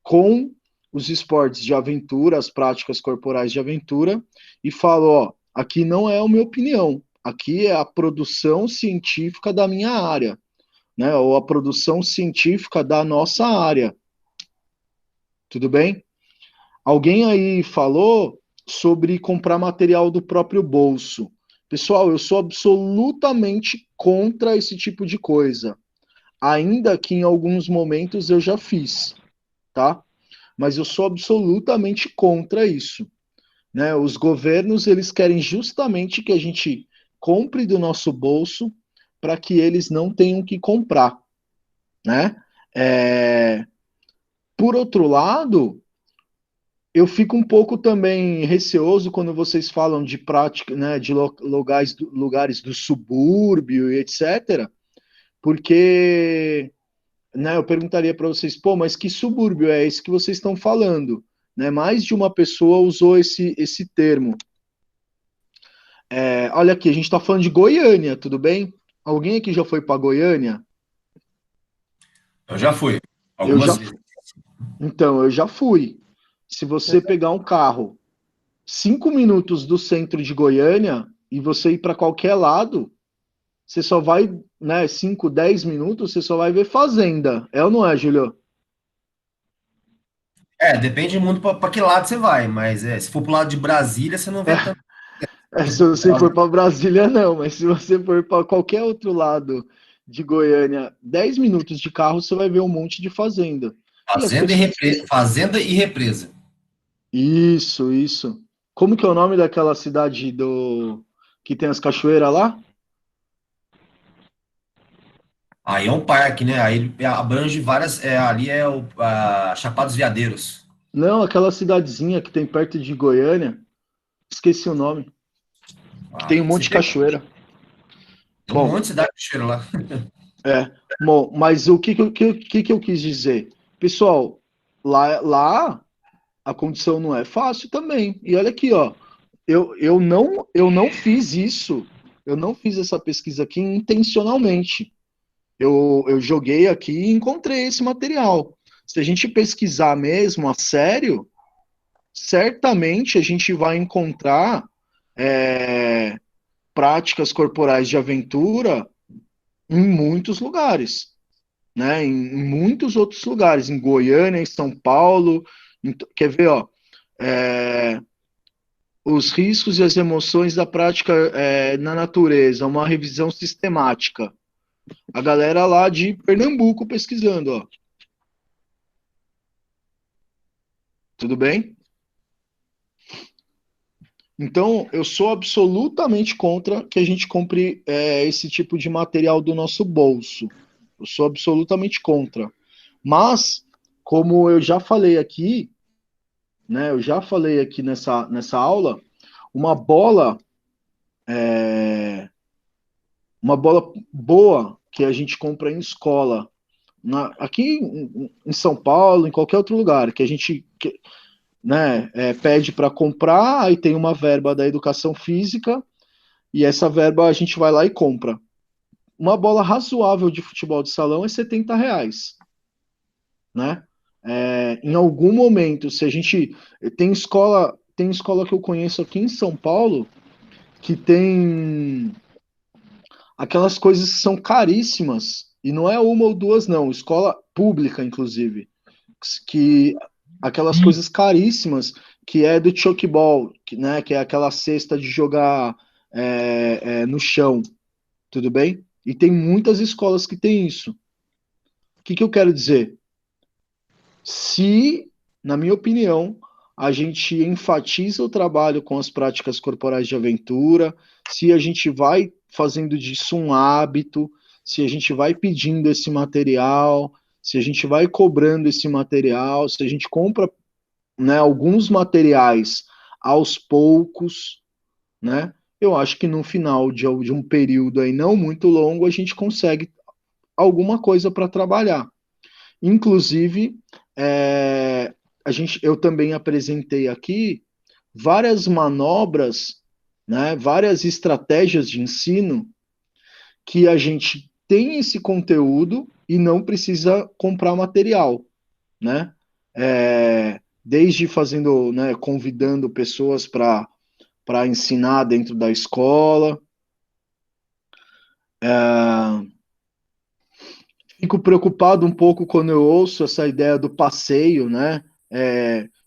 com os esportes de aventura, as práticas corporais de aventura, e falo, ó, aqui não é a minha opinião, aqui é a produção científica da minha área, né, ou a produção científica da nossa área. Tudo bem? Alguém aí falou sobre comprar material do próprio bolso. Pessoal, eu sou absolutamente contra esse tipo de coisa. Ainda que em alguns momentos eu já fiz, tá? Mas eu sou absolutamente contra isso. Né? Os governos, eles querem justamente que a gente compre do nosso bolso para que eles não tenham que comprar, né? Por outro lado, eu fico um pouco também receoso quando vocês falam de prática, né, de lugares do subúrbio e etc., porque, né, eu perguntaria para vocês, pô, mas que subúrbio é esse que vocês estão falando? Né, mais de uma pessoa usou esse termo. Olha aqui, a gente está falando de Goiânia, tudo bem? Alguém aqui já foi para Goiânia? Eu já fui, Eu algumas já, vezes. então, eu já fui. Se você pegar um carro 5 minutos do centro de Goiânia e você ir para qualquer lado, você só vai, né, 5, 10 minutos, você só vai ver fazenda. É ou não é, Júlio? Depende muito para que lado você vai, mas se for pro lado de Brasília, você não vê tanto. Se você for para Brasília, não, mas se você for para qualquer outro lado de Goiânia, 10 minutos de carro, você vai ver um monte de fazenda. Fazenda e represa. Isso. Como que é o nome daquela cidade que tem as cachoeiras lá? Aí é um parque, né? Aí ele abrange várias. Ali é Chapados Veadeiros. Não, aquela cidadezinha que tem perto de Goiânia. Esqueci o nome. Que tem um monte de cachoeira. Tem um monte de cidade de cachoeira lá. Bom, mas o que eu quis dizer? Pessoal, lá a condição não é fácil também. E olha aqui, ó. Eu não fiz isso. Eu não fiz essa pesquisa aqui intencionalmente. Eu joguei aqui e encontrei esse material. Se a gente pesquisar mesmo a sério, certamente a gente vai encontrar práticas corporais de aventura em muitos lugares, né? Em muitos outros lugares, em Goiânia, em São Paulo. Quer ver, ó? Os riscos e as emoções da prática na natureza, uma revisão sistemática. A galera lá de Pernambuco pesquisando, ó. Tudo bem? Então, eu sou absolutamente contra que a gente compre esse tipo de material do nosso bolso. Eu sou absolutamente contra. Mas, como eu já falei aqui, né? Eu já falei aqui nessa aula, uma bola boa que a gente compra em escola, aqui em São Paulo, em qualquer outro lugar, que a gente pede para comprar, aí tem uma verba da educação física, e essa verba a gente vai lá e compra. Uma bola razoável de futebol de salão é R$ 70, né? Em algum momento, se a gente tem escola que eu conheço aqui em São Paulo que tem aquelas coisas que são caríssimas, e não é uma ou duas, não, escola pública, inclusive, que aquelas coisas caríssimas, que é do chokeball, né, que é aquela cesta de jogar no chão, tudo bem? E tem muitas escolas que tem isso. O que eu quero dizer? Se, na minha opinião, a gente enfatiza o trabalho com as práticas corporais de aventura, se a gente vai fazendo disso um hábito, se a gente vai pedindo esse material, se a gente vai cobrando esse material, se a gente compra, né, alguns materiais aos poucos, né, eu acho que no final de um período aí não muito longo, a gente consegue alguma coisa para trabalhar. Inclusive, eu também apresentei aqui várias manobras, né, várias estratégias de ensino que a gente tem esse conteúdo e não precisa comprar material, né? Desde fazendo, né, convidando pessoas para ensinar dentro da escola. Fico preocupado um pouco quando eu ouço essa ideia do passeio, né?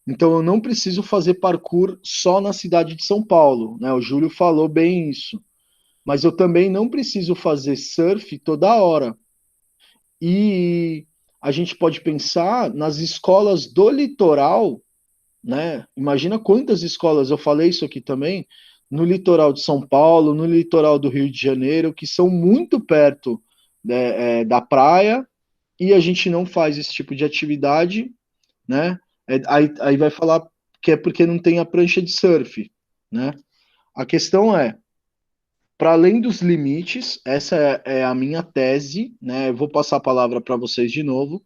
Então eu não preciso fazer parkour só na cidade de São Paulo, né? O Júlio falou bem isso. Mas eu também não preciso fazer surf toda hora. E a gente pode pensar nas escolas do litoral, né? Imagina quantas escolas, eu falei isso aqui também, no litoral de São Paulo, no litoral do Rio de Janeiro, que são muito perto, né, da praia, e a gente não faz esse tipo de atividade, né? Aí vai falar que é porque não tem a prancha de surf, né? A questão é, para além dos limites, essa é a minha tese, né? Eu vou passar a palavra para vocês de novo.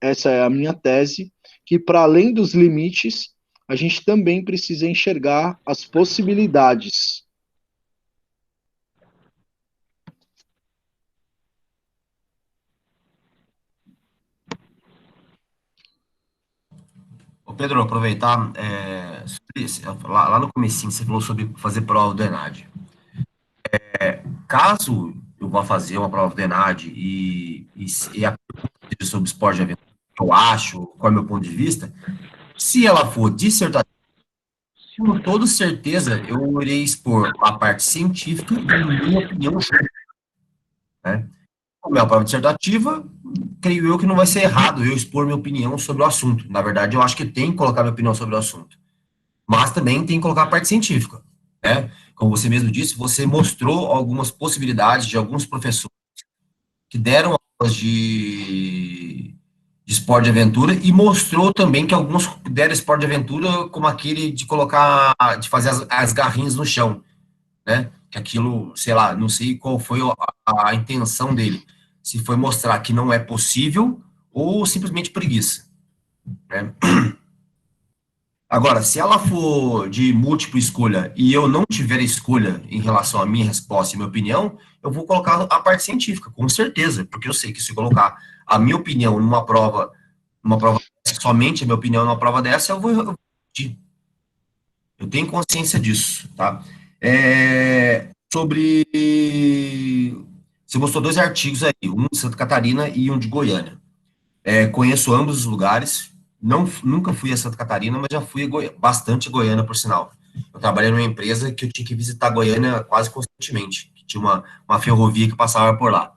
Essa é a minha tese, que para além dos limites, a gente também precisa enxergar as possibilidades. Ô Pedro, aproveitar, lá no comecinho você falou sobre fazer prova do ENAD. Caso eu vá fazer uma prova do ENAD e a pergunta sobre esporte de aventura, eu acho, qual é o meu ponto de vista, se ela for dissertativa, com toda certeza eu irei expor a parte científica e a minha opinião, né? Como é uma prova dissertativa, creio eu que não vai ser errado eu expor minha opinião sobre o assunto. Na verdade, eu acho que tem que colocar minha opinião sobre o assunto. Mas também tem que colocar a parte científica, né? Como você mesmo disse, você mostrou algumas possibilidades de alguns professores que deram aulas de esporte de aventura e mostrou também que alguns deram esporte de aventura como aquele de colocar, de fazer as garrinhas no chão, né? Que aquilo, sei lá, não sei qual foi a intenção dele. Se foi mostrar que não é possível ou simplesmente preguiça, né? Agora, se ela for de múltipla escolha e eu não tiver escolha em relação à minha resposta e minha opinião, eu vou colocar a parte científica, com certeza, porque eu sei que se eu colocar a minha opinião numa prova somente a minha opinião numa prova dessa, eu vou repetir. Eu tenho consciência disso, tá? Sobre... Você mostrou 2 artigos aí, um de Santa Catarina e um de Goiânia. Conheço ambos os lugares, nunca fui a Santa Catarina, mas já fui bastante a Goiânia, por sinal. Eu trabalhei numa empresa que eu tinha que visitar Goiânia quase constantemente, que tinha uma ferrovia que passava por lá.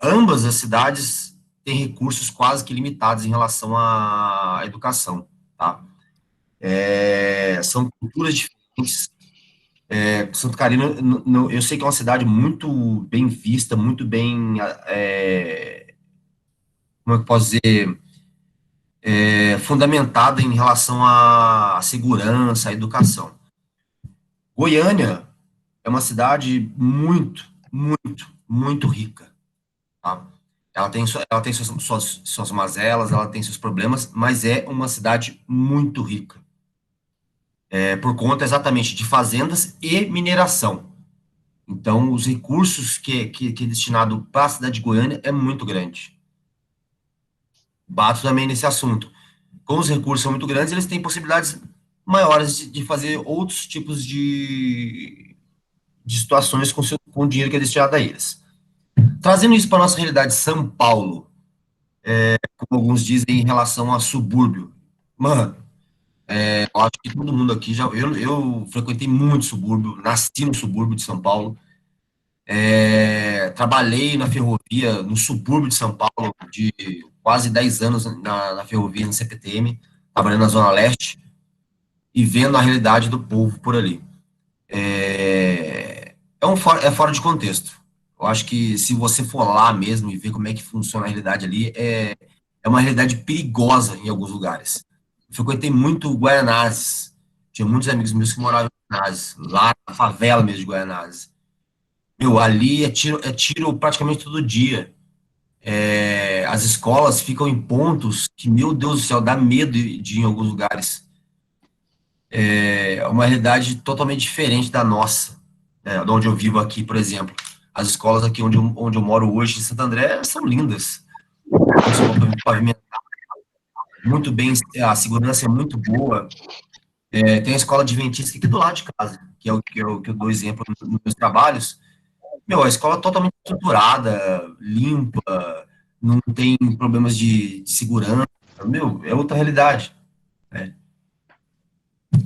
Ambas as cidades têm recursos quase que limitados em relação à educação, tá? São culturas diferentes. Santa Catarina, eu sei que é uma cidade muito bem vista, muito bem, como é que eu posso dizer, fundamentada em relação à segurança, à educação. Goiânia é uma cidade muito, muito, muito rica, tá? Ela tem suas mazelas, ela tem seus problemas, mas é uma cidade muito rica. Por conta exatamente de fazendas e mineração. Então, os recursos que é destinado para a cidade de Goiânia é muito grande. Bato também nesse assunto. Como os recursos são muito grandes, eles têm possibilidades maiores de fazer outros tipos de situações com o dinheiro que é destinado a eles. Trazendo isso para a nossa realidade de São Paulo, como alguns dizem em relação a subúrbio. Mano, eu acho que todo mundo aqui eu frequentei muito subúrbio, nasci no subúrbio de São Paulo, trabalhei na ferrovia, no subúrbio de São Paulo, de quase 10 anos na ferrovia, no CPTM, trabalhando na Zona Leste, e vendo a realidade do povo por ali. É fora de contexto. Eu acho que se você for lá mesmo e ver como é que funciona a realidade ali, é uma realidade perigosa em alguns lugares. Eu frequentei muito Guaianazes, tinha muitos amigos meus que moravam em Guaianazes, lá na favela mesmo de Guaianazes. Meu, ali é tiro praticamente todo dia. As escolas ficam em pontos que, meu Deus do céu, dá medo de ir em alguns lugares. É uma realidade totalmente diferente da nossa, de onde eu vivo aqui, por exemplo. As escolas aqui onde eu moro hoje, em Santo André, são lindas. São pavimentadas, muito bem, a segurança é muito boa. Tem a escola adventista aqui do lado de casa, que eu dou exemplo nos meus trabalhos. Meu, a escola é totalmente estruturada, limpa, não tem problemas de segurança. Meu, é outra realidade, né?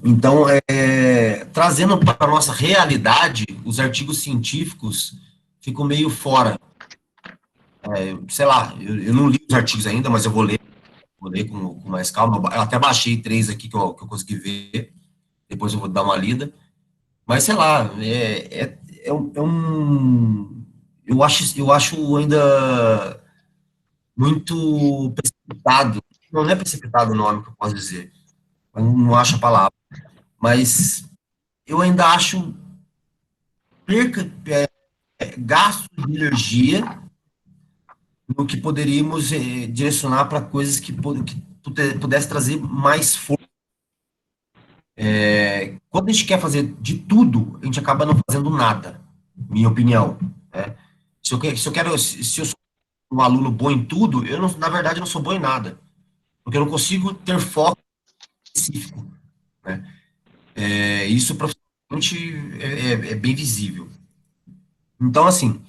Então, trazendo para a nossa realidade, os artigos científicos ficam meio fora. Sei lá, eu não li os artigos ainda, mas eu vou ler com mais calma. Eu até baixei 3 aqui que eu consegui ver, depois eu vou dar uma lida. Mas, sei lá, eu acho ainda muito precipitado não é precipitado o nome que eu posso dizer, eu não acho a palavra, mas eu ainda acho perca, gasto de energia no que poderíamos direcionar para coisas que pudesse trazer mais força. Quando a gente quer fazer de tudo, a gente acaba não fazendo nada, minha opinião. Né? Se eu sou um aluno bom em tudo, eu não, na verdade não sou bom em nada, porque eu não consigo ter foco específico. Né? Isso profissionalmente é bem visível. Então, assim,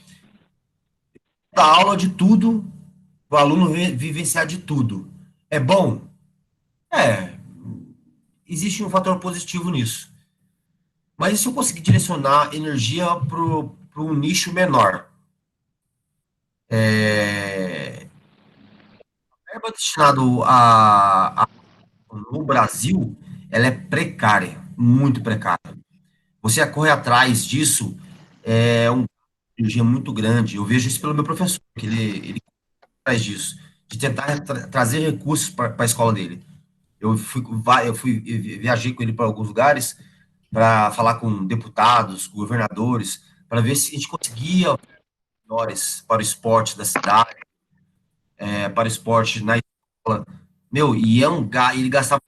dar aula de tudo, o aluno vivenciar de tudo. É bom? É, existe um fator positivo nisso. Mas e se eu conseguir direcionar energia para um nicho menor? A verba destinada no Brasil, ela é precária, muito precária. Você correr atrás disso é uma energia muito grande. Eu vejo isso pelo meu professor, que ele corre atrás disso, de tentar trazer recursos para a escola dele. Viajei com ele para alguns lugares para falar com deputados, governadores, para ver se a gente conseguia melhores para o esporte da cidade, para o esporte na escola. Meu, e ele gastava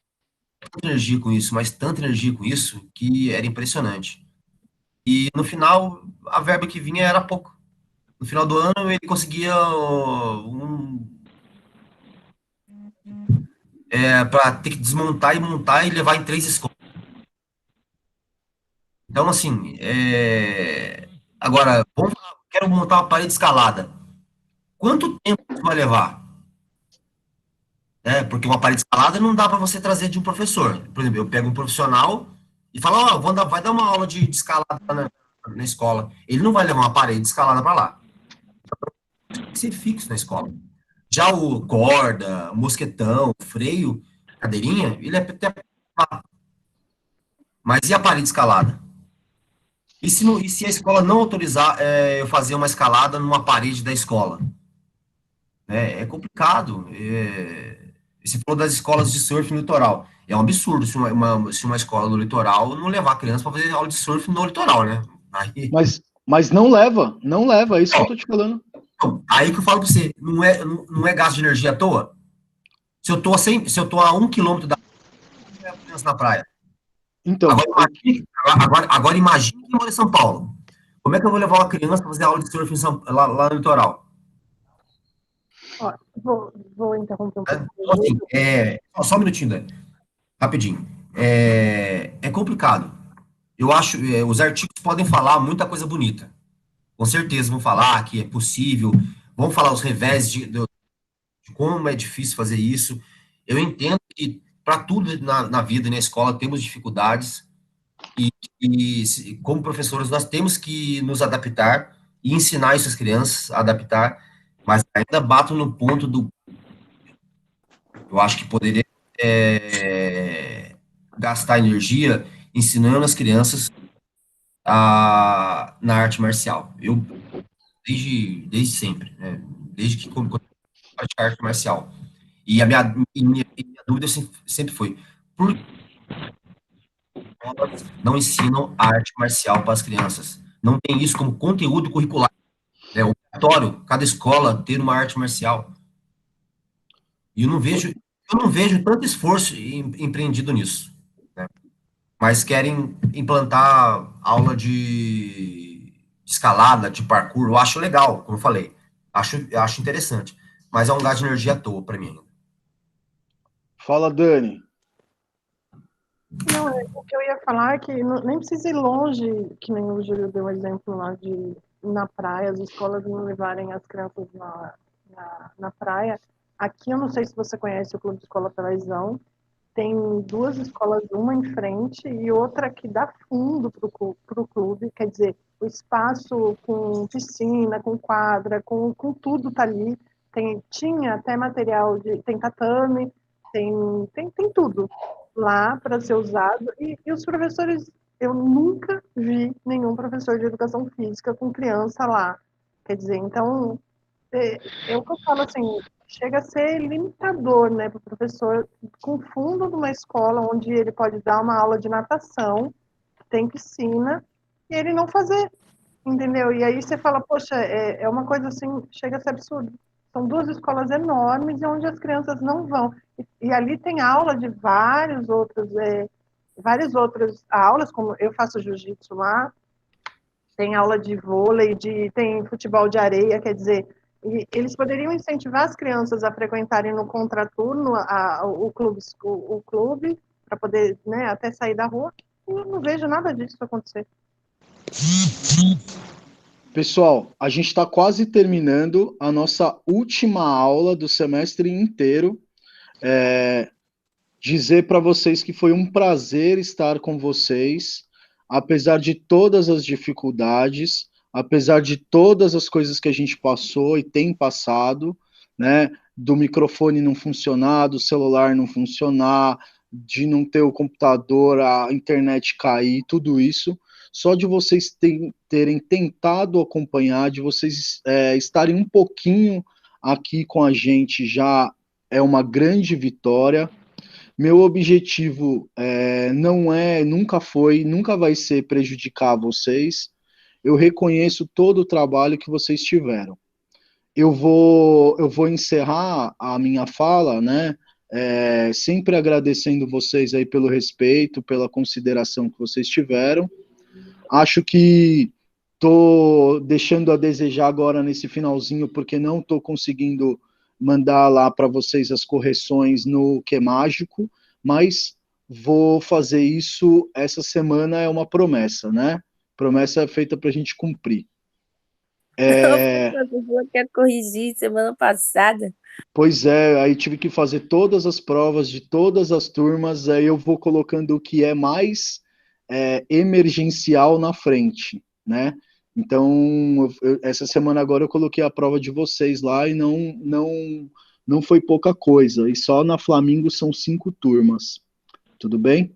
tanta energia com isso, mas tanta energia com isso, que era impressionante. E no final, a verba que vinha era pouco. No final do ano, ele conseguia para ter que desmontar e montar e levar em 3 escolas. Então, assim, agora, quero montar uma parede escalada. Quanto tempo isso vai levar? Porque uma parede escalada não dá para você trazer de um professor. Por exemplo, eu pego um profissional e falo, ó, vai dar uma aula de escalada na escola. Ele não vai levar uma parede escalada para lá. Tem que ser fixo na escola. Já o corda, o mosquetão, o freio, cadeirinha, ele é até. Mas e a parede escalada? E se a escola não autorizar eu fazer uma escalada numa parede da escola? É complicado. Você falou das escolas de surf no litoral. É um absurdo se uma escola no litoral não levar a criança para fazer aula de surf no litoral, né? Aí, Mas não leva, não leva, é isso que eu tô te falando. aí que eu falo para você, não é gasto de energia à toa? Se eu tô a 1 quilômetro da criança na praia. Então, Agora imagine quem mora em São Paulo. Como é que eu vou levar uma criança para fazer aula de surf lá no litoral? Ó, vou interromper um pouco. Então, assim, só um minutinho, Dani. Rapidinho. É complicado. Eu acho, os artigos podem falar muita coisa bonita. Com certeza vão falar que é possível, vão falar os revés de como é difícil fazer isso. Eu entendo que para tudo na vida e na escola temos dificuldades como professores nós temos que nos adaptar e ensinar essas crianças a adaptar, mas ainda bato no ponto eu acho que poderia gastar energia ensinando as crianças na arte marcial. Eu, desde sempre, né? Desde que comecei a praticar arte marcial. E a minha dúvida sempre foi, por que escolas não ensinam arte marcial para as crianças? Não tem isso como conteúdo curricular. É obrigatório cada escola ter uma arte marcial. E eu não vejo tanto esforço empreendido nisso. Né? Mas querem implantar aula de escalada, de parkour. Eu acho legal, como eu falei. Acho interessante. Mas é um gasto de energia à toa para mim ainda. Fala, Dani. Não, o que eu ia falar é que nem precisa ir longe, que nem o Júlio deu exemplo lá de na praia, as escolas não levarem as crianças na praia. Aqui, eu não sei se você conhece o Clube de Escola Pelaizão, tem 2 escolas, uma em frente e outra que dá fundo para o clube, quer dizer, o espaço com piscina, com quadra, com tudo tá ali. Tinha até material tem tatame, tem tudo lá para ser usado. E os professores, eu nunca vi nenhum professor de educação física com criança lá. Quer dizer, então, o que eu falo assim, chega a ser limitador, né, para o professor, com fundo de uma escola onde ele pode dar uma aula de natação, tem piscina, e ele não fazer, entendeu? E aí você fala, poxa, é uma coisa assim, chega a ser absurdo. São duas escolas enormes e onde as crianças não vão. E ali tem aula de várias outras aulas, como eu faço jiu-jitsu lá, tem aula de vôlei, tem futebol de areia, quer dizer, eles poderiam incentivar as crianças a frequentarem no contraturno o clube para poder, né, até sair da rua, e eu não vejo nada disso acontecer. Pessoal, a gente está quase terminando a nossa última aula do semestre inteiro. Dizer para vocês que foi um prazer estar com vocês, apesar de todas as dificuldades, apesar de todas as coisas que a gente passou e tem passado, né? Do microfone não funcionar, do celular não funcionar, de não ter o computador, a internet cair, tudo isso. Só de vocês terem tentado acompanhar, de vocês estarem um pouquinho aqui com a gente já é uma grande vitória. Meu objetivo nunca foi, nunca vai ser prejudicar vocês. Eu reconheço todo o trabalho que vocês tiveram. Eu vou encerrar a minha fala, né? Sempre agradecendo vocês aí pelo respeito, pela consideração que vocês tiveram. Acho que estou deixando a desejar agora nesse finalzinho, porque não estou conseguindo mandar lá para vocês as correções no Que Mágico, mas vou fazer isso essa semana, é uma promessa, né? Promessa feita para a gente cumprir. Eu quero corrigir semana passada. Pois é, aí tive que fazer todas as provas de todas as turmas, aí eu vou colocando o que é mais emergencial na frente, né? Então, essa semana agora eu coloquei a prova de vocês lá e não foi pouca coisa. E só na Flamingo são 5 turmas. Tudo bem?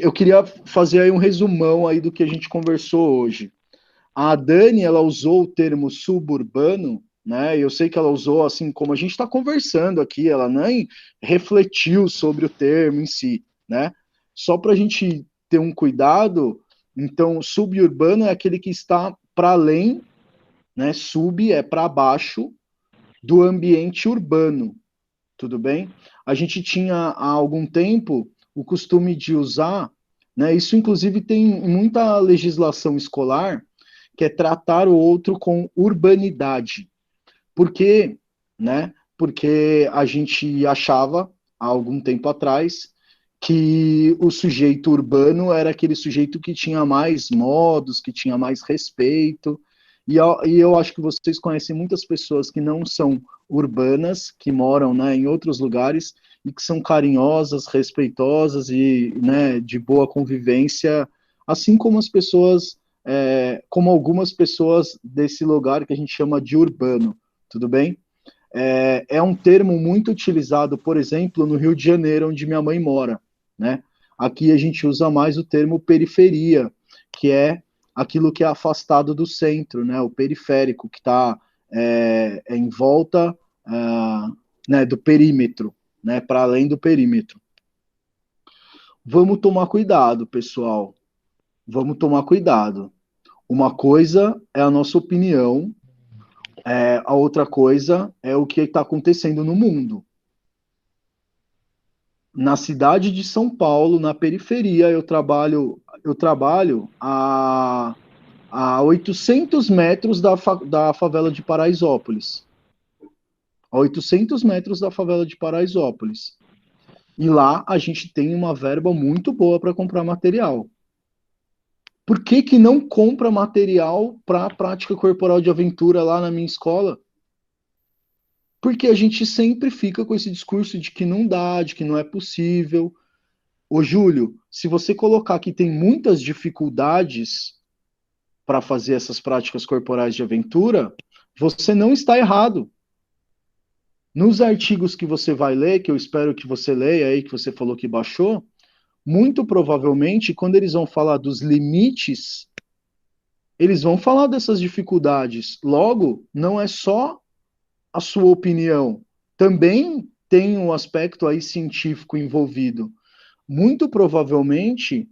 Eu queria fazer aí um resumão aí do que a gente conversou hoje. A Dani, ela usou o termo suburbano, né? Eu sei que ela usou assim como a gente está conversando aqui, ela nem refletiu sobre o termo em si, né? Só para a gente ter um cuidado. Então, suburbano é aquele que está para além, né? Sub é para baixo do ambiente urbano, tudo bem? A gente tinha há algum tempo o costume de usar, né? Isso inclusive tem muita legislação escolar que é tratar o outro com urbanidade. Por quê? Né? Porque a gente achava há algum tempo atrás que o sujeito urbano era aquele sujeito que tinha mais modos, que tinha mais respeito, e eu acho que vocês conhecem muitas pessoas que não são urbanas, que moram, né, em outros lugares, e que são carinhosas, respeitosas e, né, de boa convivência, assim como as pessoas, como algumas pessoas desse lugar que a gente chama de urbano, tudo bem? É um termo muito utilizado, por exemplo, no Rio de Janeiro, onde minha mãe mora, né? Aqui a gente usa mais o termo periferia, que é aquilo que é afastado do centro, né? O periférico, que está em volta né, do perímetro, né? Para além do perímetro. Vamos tomar cuidado, pessoal. Vamos tomar cuidado. Uma coisa é a nossa opinião, a outra coisa é o que está acontecendo no mundo. Na cidade de São Paulo, na periferia, eu trabalho a 800 metros da favela de Paraisópolis. A 800 metros da favela de Paraisópolis. E lá a gente tem uma verba muito boa para comprar material. Por que não compra material para a prática corporal de aventura lá na minha escola? Porque a gente sempre fica com esse discurso de que não dá, de que não é possível. Ô, Júlio, se você colocar que tem muitas dificuldades para fazer essas práticas corporais de aventura, você não está errado. Nos artigos que você vai ler, que eu espero que você leia aí, que você falou que baixou, muito provavelmente, quando eles vão falar dos limites eles vão falar dessas dificuldades. Logo, não é só a sua opinião, também tem um aspecto aí científico envolvido. Muito provavelmente,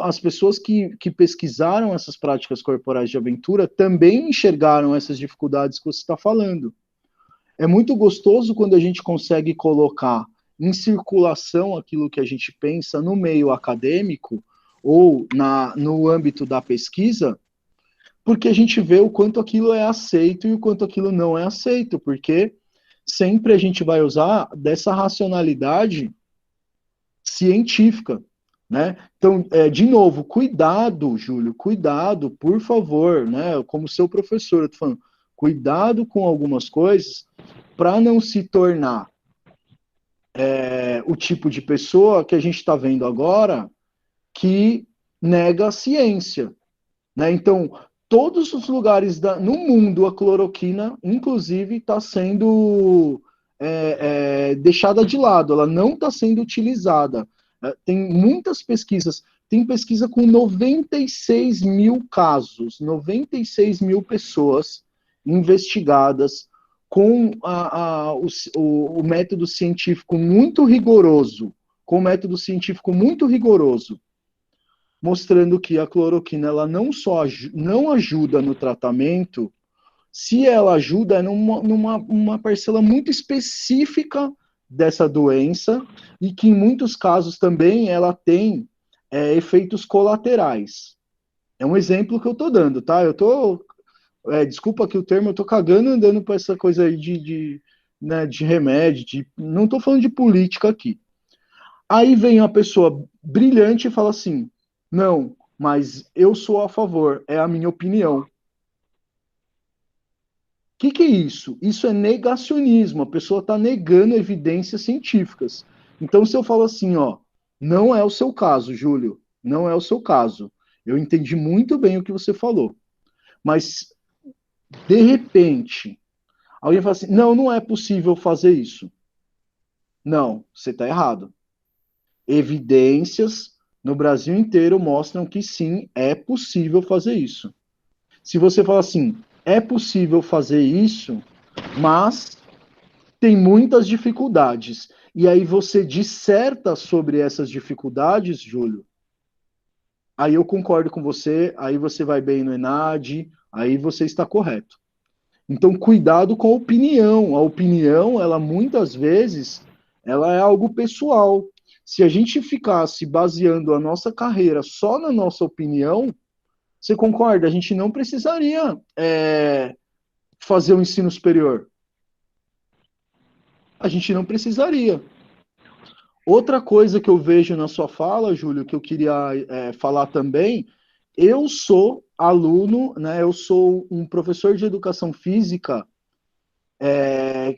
as pessoas que pesquisaram essas práticas corporais de aventura também enxergaram essas dificuldades que você está falando. É muito gostoso quando a gente consegue colocar em circulação aquilo que a gente pensa no meio acadêmico ou no âmbito da pesquisa, porque a gente vê o quanto aquilo é aceito e o quanto aquilo não é aceito, porque sempre a gente vai usar dessa racionalidade científica, né? Então, de novo, cuidado, Júlio, cuidado, por favor, né? Como seu professor, eu tô falando, cuidado com algumas coisas para não se tornar o tipo de pessoa que a gente está vendo agora que nega a ciência, né? Então, todos os lugares no mundo, a cloroquina, inclusive, está sendo deixada de lado, ela não está sendo utilizada. Tem muitas pesquisas, tem pesquisa com 96 mil casos, 96 mil pessoas investigadas com o método científico muito rigoroso, mostrando que a cloroquina ela não só não ajuda no tratamento, se ela ajuda é numa parcela muito específica dessa doença e que em muitos casos também ela tem efeitos colaterais. É um exemplo que eu estou dando, tá? Eu tô, desculpa aqui o termo, eu tô cagando andando para essa coisa aí né, de remédio, não estou falando de política aqui. Aí vem uma pessoa brilhante e fala assim, não, mas eu sou a favor, é a minha opinião. O que é isso? Isso é negacionismo, a pessoa está negando evidências científicas. Então, se eu falo assim, ó, não é o seu caso, Júlio, não é o seu caso. Eu entendi muito bem o que você falou. Mas, de repente, alguém fala assim, não é possível fazer isso. Não, você está errado. Evidências no Brasil inteiro mostram que sim, é possível fazer isso. Se você fala assim, é possível fazer isso, mas tem muitas dificuldades. E aí você disserta sobre essas dificuldades, Júlio, aí eu concordo com você, aí você vai bem no ENAD, aí você está correto. Então, cuidado com a opinião. A opinião, ela muitas vezes, ela é algo pessoal. Se a gente ficasse baseando a nossa carreira só na nossa opinião, você concorda? A gente não precisaria fazer o ensino superior. A gente não precisaria. Outra coisa que eu vejo na sua fala, Júlio, que eu queria falar também, eu sou aluno, né, eu sou um professor de educação física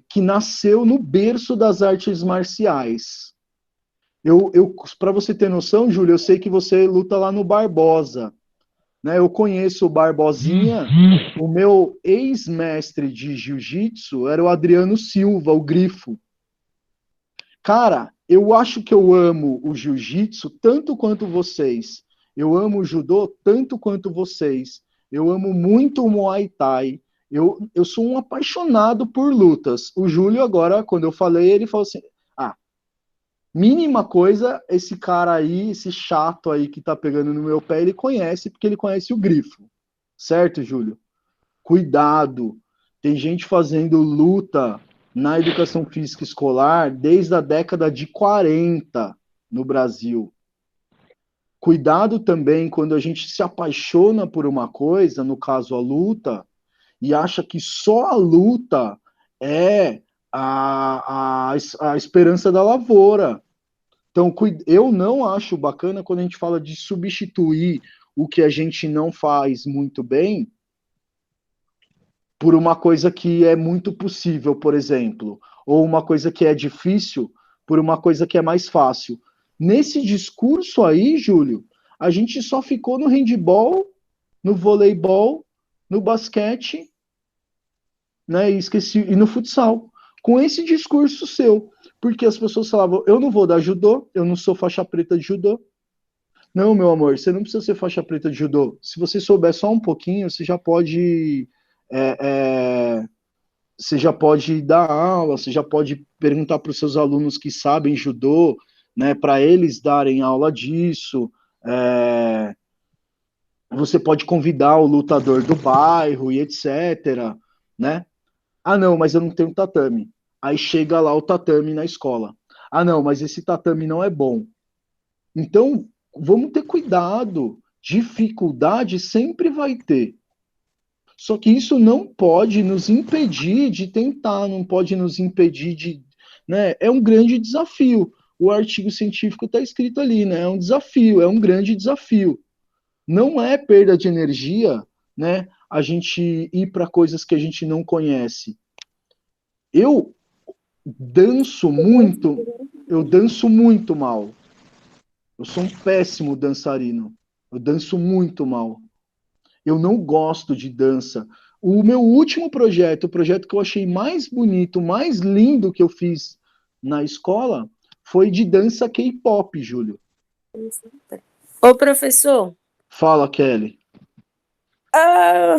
que nasceu no berço das artes marciais. Para você ter noção, Júlio, eu sei que você luta lá no Barbosa. Né, eu conheço o Barbosinha, o meu ex-mestre de jiu-jitsu era o Adriano Silva, o Grifo. Cara, eu acho que eu amo o jiu-jitsu tanto quanto vocês. Eu amo o judô tanto quanto vocês. Eu amo muito o Muay Thai. Eu sou um apaixonado por lutas. O Júlio agora, quando eu falei, ele falou assim, mínima coisa, esse cara aí, esse chato aí que tá pegando no meu pé, ele conhece, porque ele conhece o Grifo. Certo, Júlio? Cuidado. Tem gente fazendo luta na educação física escolar desde a década de 40 no Brasil. Cuidado também quando a gente se apaixona por uma coisa, no caso a luta, e acha que só a luta é a esperança da lavoura. Então, eu não acho bacana quando a gente fala de substituir o que a gente não faz muito bem por uma coisa que é muito possível, por exemplo, ou uma coisa que é difícil por uma coisa que é mais fácil. Nesse discurso aí, Júlio, a gente só ficou no handball, no voleibol, no basquete, né, e no futsal, com esse discurso seu, porque as pessoas falavam, eu não vou dar judô, eu não sou faixa preta de judô, Não, meu amor, você não precisa ser faixa preta de judô. Se você souber só um pouquinho, é, é, você já pode dar aula, você já pode perguntar para os seus alunos que sabem judô, né, para eles darem aula disso. É, você pode convidar o lutador do bairro e etc, né? Ah, não, mas eu não tenho tatame. Aí chega lá o tatame na escola. Ah, não, mas esse tatame não é bom. Então, vamos ter cuidado. Dificuldade sempre vai ter. Só que isso não pode nos impedir de tentar, não pode nos impedir de. Né? É um grande desafio. O artigo científico está escrito ali, né? É um desafio, é um grande desafio. Não é perda de energia, né? A gente ir para coisas que a gente não conhece. Eu eu danço muito mal. Eu sou um péssimo dançarino. Eu danço muito mal. Eu não gosto de dança. O meu último projeto, o projeto que eu achei mais bonito, mais lindo que eu fiz na escola, foi de dança K-pop, Júlio. Ô, professor, Fala, Kelly. ah,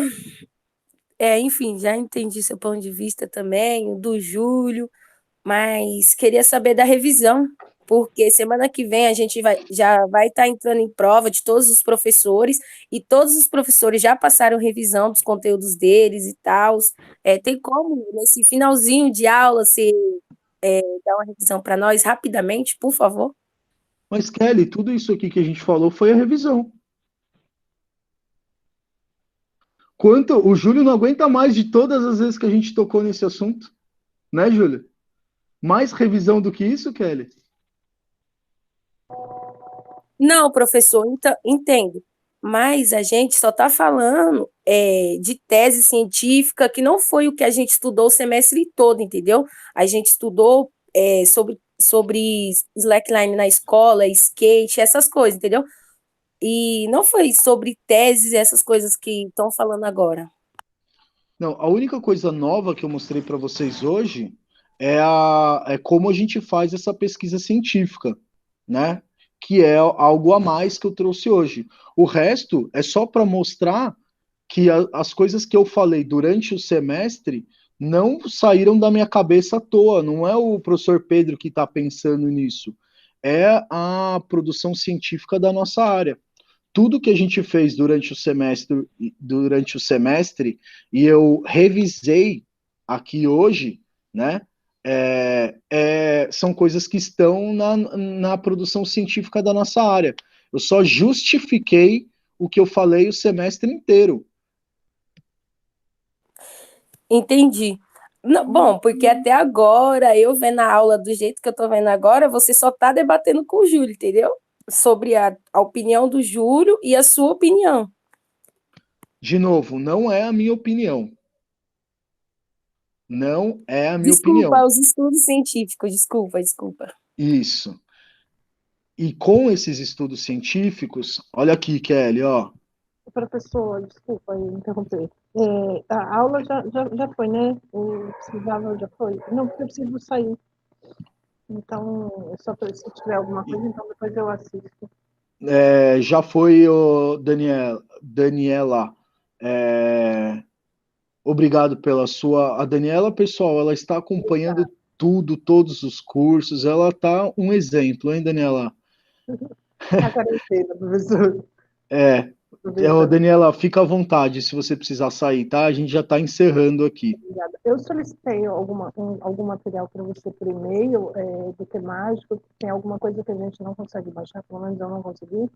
enfim, já entendi seu ponto de vista também, o do Júlio, mas queria saber da revisão, porque semana que vem a gente já vai estar entrando em prova de todos os professores, e todos os professores já passaram revisão dos conteúdos deles e tal. Tem como, nesse finalzinho de aula, você dar uma revisão para nós rapidamente, por favor? Mas, Kelly, tudo isso aqui que a gente falou foi a revisão. O Júlio não aguenta mais de todas as vezes que a gente tocou nesse assunto, né, Júlio? Mais revisão do que isso, Kelly? Não, professor, então, entendo. Mas a gente só está falando de tese científica, que não foi o que a gente estudou o semestre todo, entendeu? A gente estudou sobre slackline na escola, skate, essas coisas, entendeu? E não foi sobre teses, essas coisas que estão falando agora. Não, a única coisa nova que eu mostrei para vocês hoje é como a gente faz essa pesquisa científica, né? Que é algo a mais que eu trouxe hoje. O resto é só para mostrar que as coisas que eu falei durante o semestre não saíram da minha cabeça à toa. Não é o professor Pedro que está pensando nisso. É a produção científica da nossa área. Tudo que a gente fez durante o semestre, e eu revisei aqui hoje, né? São coisas que estão na produção científica da nossa área. Eu só justifiquei o que eu falei o semestre inteiro. Entendi. Não, bom, porque até agora, eu vendo a aula do jeito que eu estou vendo agora, você só está debatendo com o Júlio, entendeu? Sobre a opinião do Júlio e a sua opinião. De novo, não é a minha opinião. Não é a minha Desculpa, opinião. os estudos científicos, desculpa. Isso. E com esses estudos científicos, olha aqui, Kelly, ó. Professor, desculpa interromper. A aula já foi, né? O precisava já foi? Não, porque eu preciso sair. Então, só se tiver alguma coisa, então depois eu assisto. Já foi, Daniela. Obrigado pela sua. A Daniela, pessoal, ela está acompanhando tudo, todos os cursos. Ela está um exemplo, hein, Daniela? Agradecida, professor. Daniela, fica à vontade se você precisar sair, tá? A gente já está encerrando aqui. Obrigada. Eu solicitei algum material para você por e-mail, do temático, tem alguma coisa que a gente não consegue baixar, pelo menos eu não consegui,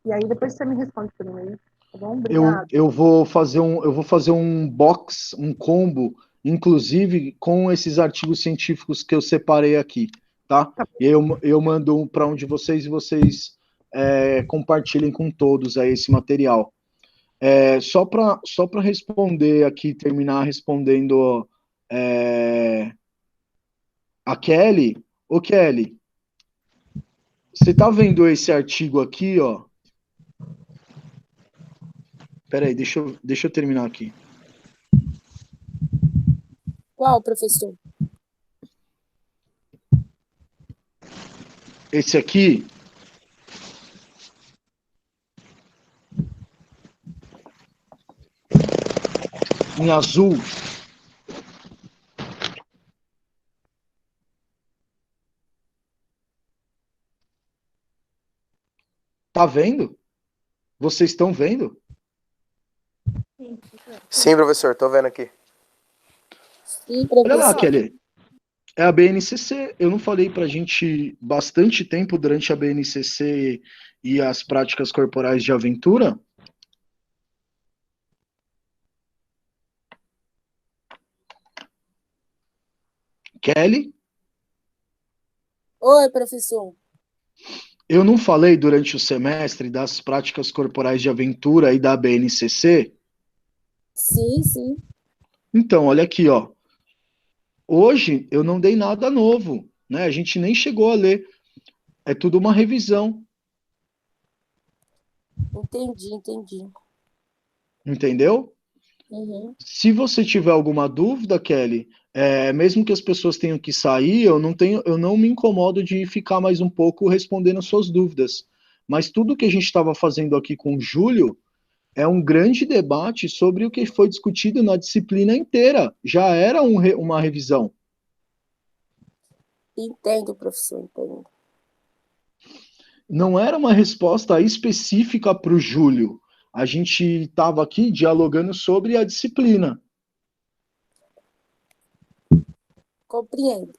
e aí depois você me responde por e-mail, tá bom? Obrigada. Eu vou fazer um box, um combo, inclusive com esses artigos científicos que eu separei aqui, tá? E eu mando um para um de vocês e vocês compartilhem com todos aí esse material. Só para responder aqui, terminar respondendo a Kelly. Ô, Kelly, você tá vendo esse artigo aqui, ó? Peraí, deixa eu terminar aqui. Qual, professor? Esse aqui em azul. Tá vendo? Vocês estão vendo? Sim, professor, tô vendo aqui. Sim, Olha lá, professor. Kelly. É a BNCC. Eu não falei pra gente bastante tempo durante a BNCC e as práticas corporais de aventura? Kelly? Oi, professor. Eu não falei durante o semestre das práticas corporais de aventura e da BNCC? Sim, sim. Então, olha aqui, ó. Hoje eu não dei nada novo, né? A gente nem chegou a ler. É tudo uma revisão, Entendi. entendeu? Uhum. Se você tiver alguma dúvida, Kelly, mesmo que as pessoas tenham que sair, eu não me incomodo de ficar mais um pouco respondendo as suas dúvidas. Mas tudo que a gente estava fazendo aqui com o Júlio é um grande debate sobre o que foi discutido na disciplina inteira. Já era uma revisão. Entendo, professor, entendo. Não era uma resposta específica para o Júlio. A gente estava aqui dialogando sobre a disciplina. Compreendo.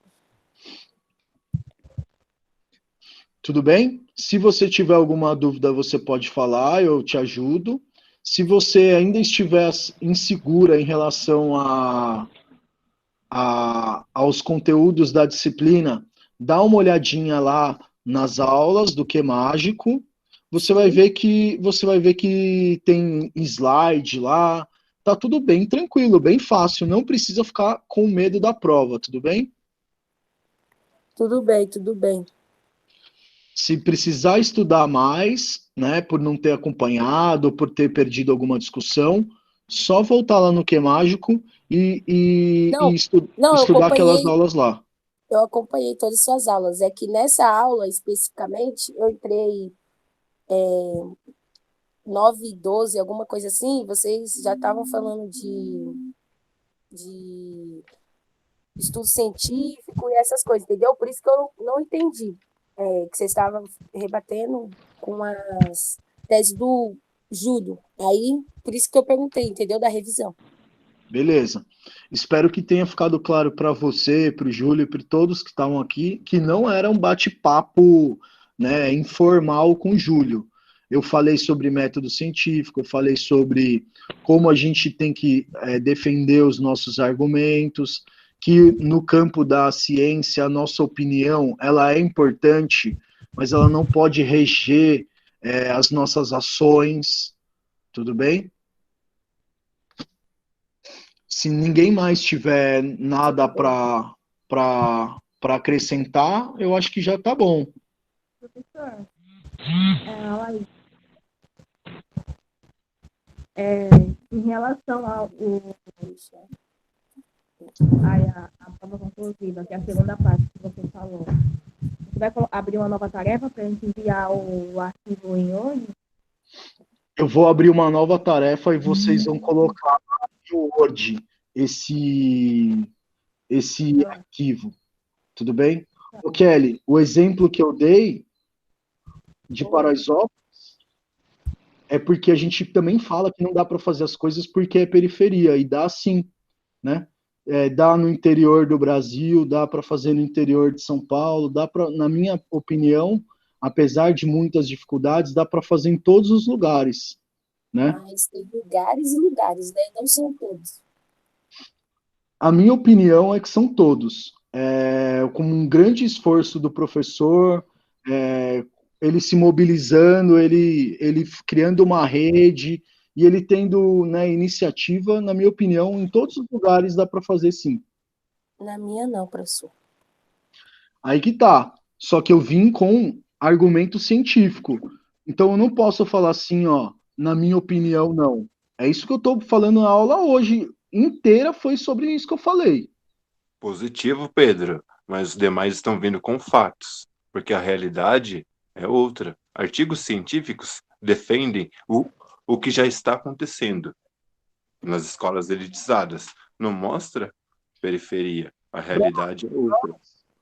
Tudo bem? Se você tiver alguma dúvida, você pode falar, eu te ajudo. Se você ainda estiver insegura em relação aos conteúdos da disciplina, dá uma olhadinha lá nas aulas do Que Mágico. Você vai ver que tem slide lá. Tá tudo bem tranquilo, bem fácil. Não precisa ficar com medo da prova, tudo bem? Tudo bem. Se precisar estudar mais, né, por não ter acompanhado, por ter perdido alguma discussão, só voltar lá no Que Mágico Não, estudar aquelas aulas lá. eu acompanhei todas as suas aulas. É que nessa aula, especificamente, eu entrei 9 e 12, alguma coisa assim, vocês já estavam falando de estudo científico e essas coisas, entendeu? Por isso que eu não entendi. Que vocês estavam rebatendo com as teses do Júlio. Aí, por isso que eu perguntei, entendeu? Da revisão. Beleza. Espero que tenha ficado claro para você, para o Júlio e para todos que estavam aqui, que não era um bate-papo, né, informal com o Júlio. Eu falei sobre método científico, eu falei sobre como a gente tem que defender os nossos argumentos, que no campo da ciência a nossa opinião ela é importante, mas ela não pode reger as nossas ações, tudo bem? Se ninguém mais tiver nada para acrescentar, eu acho que já está bom. Professor, em relação à prova conclusiva, que é a segunda parte que você falou, você vai abrir uma nova tarefa para a gente enviar o arquivo em hoje? Eu vou abrir uma nova tarefa e vocês vão colocar no Word esse arquivo, tudo bem? O Kelly, o exemplo que eu dei de Paraisópolis é porque a gente também fala que não dá para fazer as coisas porque é periferia, e dá sim, né? Dá no interior do Brasil, dá para fazer no interior de São Paulo, dá para, na minha opinião, apesar de muitas dificuldades, dá para fazer em todos os lugares, né? Mas tem lugares e lugares, né? Não são todos. A minha opinião é que são todos. Com um grande esforço do professor, ele se mobilizando, ele criando uma rede, e ele tendo, né, iniciativa, na minha opinião, em todos os lugares dá para fazer sim. Na minha não, professor. Aí que tá. Só que eu vim com argumento científico. Então eu não posso falar assim, ó, na minha opinião, não. É isso que eu tô falando na aula hoje. Inteira foi sobre isso que eu falei. Positivo, Pedro, mas os demais estão vindo com fatos, porque a realidade é outra. Artigos científicos defendem o que já está acontecendo. nas escolas elitizadas. Não mostra periferia. A realidade é outra.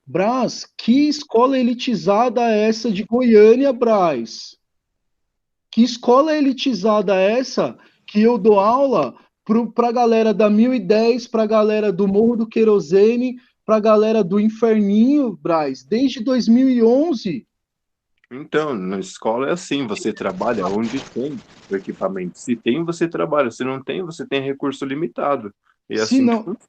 Brás, que escola elitizada é essa de Goiânia, Brás? Que escola elitizada é essa que eu dou aula para a galera da 1010, para a galera do Morro do Querosene, para a galera do Inferninho, Brás, desde 2011? Então, na escola é assim, você trabalha onde tem o equipamento. Se tem, você trabalha. Se não tem, você tem recurso limitado. E é Se assim que não, funciona.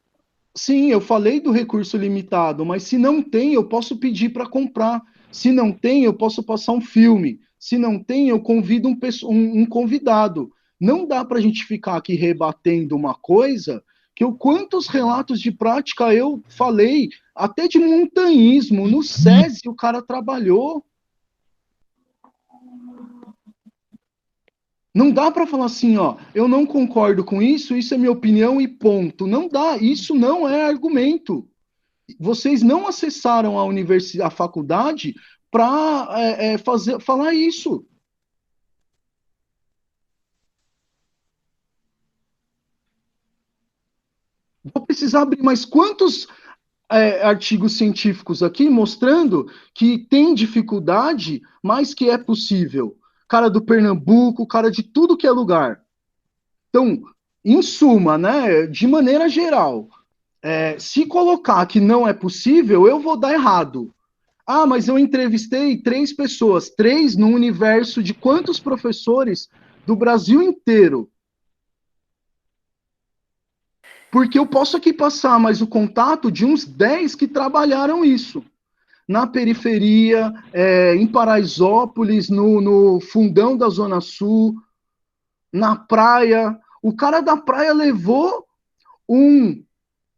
sim, eu falei do recurso limitado, mas se não tem, eu posso pedir para comprar. Se não tem, eu posso passar um filme. Se não tem, eu convido um convidado. Não dá para a gente ficar aqui rebatendo uma coisa quantos relatos de prática eu falei, até de montanhismo, no SESI o cara trabalhou. Não dá para falar assim, ó, eu não concordo com isso, isso é minha opinião e ponto. Não dá, isso não é argumento. Vocês não acessaram a universidade, a faculdade, para falar isso. Vou precisar abrir mais quantos artigos científicos aqui mostrando que tem dificuldade, mas que é possível. Cara do Pernambuco, cara de tudo que é lugar. Então, em suma, né, de maneira geral, se colocar que não é possível, eu vou dar errado. Ah, mas eu entrevistei 3 pessoas, 3 no universo de quantos professores do Brasil inteiro? Porque eu posso aqui passar mais o contato de uns 10 que trabalharam isso. Na periferia, em Paraisópolis, no fundão da Zona Sul, na praia. O cara da praia levou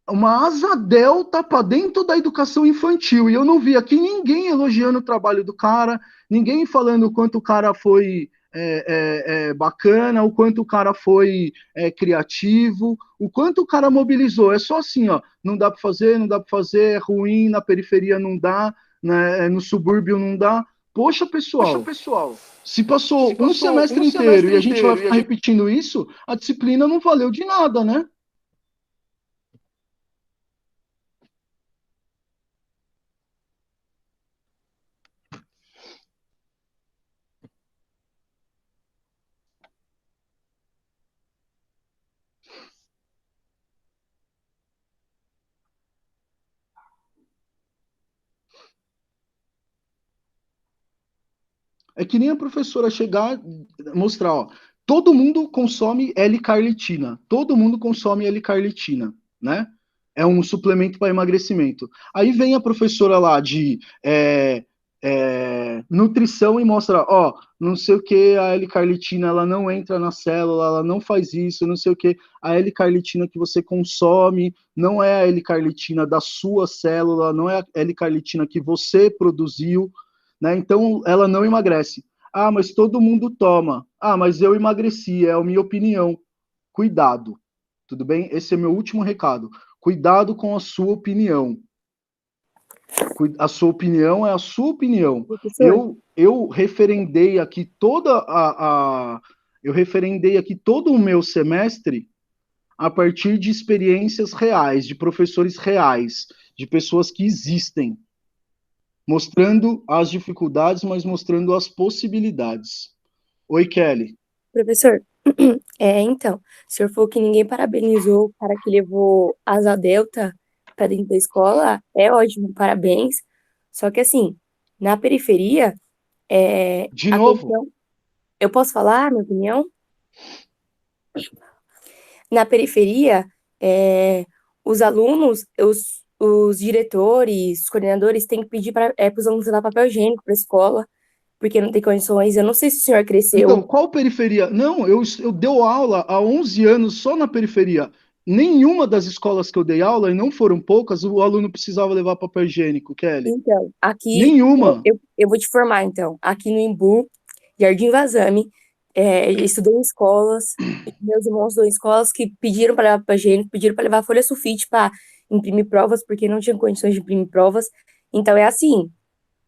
uma asa delta para dentro da educação infantil. E eu não vi aqui ninguém elogiando o trabalho do cara, ninguém falando o quanto o cara foi bacana, o quanto o cara foi criativo, o quanto o cara mobilizou. É só assim, ó, não dá para fazer, não dá para fazer, é ruim, na periferia não dá, né, no subúrbio não dá. Poxa, pessoal, se passou um semestre inteiro e a gente vai ficar repetindo isso, a disciplina não valeu de nada, né? É que nem a professora chegar, mostrar, ó, todo mundo consome L-carnitina, todo mundo consome L-carnitina, né? É um suplemento para emagrecimento. Aí vem a professora lá de nutrição e mostra, ó, não sei o que, a L-carnitina, ela não entra na célula, ela não faz isso, não sei o que, a L-carnitina que você consome não é a L-carnitina da sua célula, não é a L-carnitina que você produziu, né? Então ela não emagrece. Ah, mas todo mundo toma. Ah, mas eu emagreci, é a minha opinião. Cuidado, tudo bem? Esse é meu último recado. Cuidado com a sua opinião. A sua opinião é a sua opinião. Eu referendei aqui eu referendei aqui todo o meu semestre a partir de experiências reais, de professores reais, de pessoas que existem, mostrando as dificuldades, mas mostrando as possibilidades. Oi, Kelly. Professor, então, o senhor falou que ninguém parabenizou o cara que levou asa delta para dentro da escola. É ótimo, parabéns. Só que assim, na periferia, De novo? Eu posso falar minha opinião? Na periferia, os alunos, os diretores, os coordenadores têm que pedir para os alunos levar papel higiênico para a escola, porque não tem condições. Eu não sei se o senhor cresceu. Então, qual periferia? Não, eu dei aula há 11 anos só na periferia. Nenhuma das escolas que eu dei aula, e não foram poucas, o aluno precisava levar papel higiênico, Kelly. Então, aqui... Nenhuma. Eu vou te formar, então. Aqui no Imbu, Jardim Vazame, estudei em escolas, meus irmãos estudou em escolas que pediram para levar papel higiênico, pediram para levar folha sulfite para imprimir provas, porque não tinham condições de imprimir provas. Então, é assim,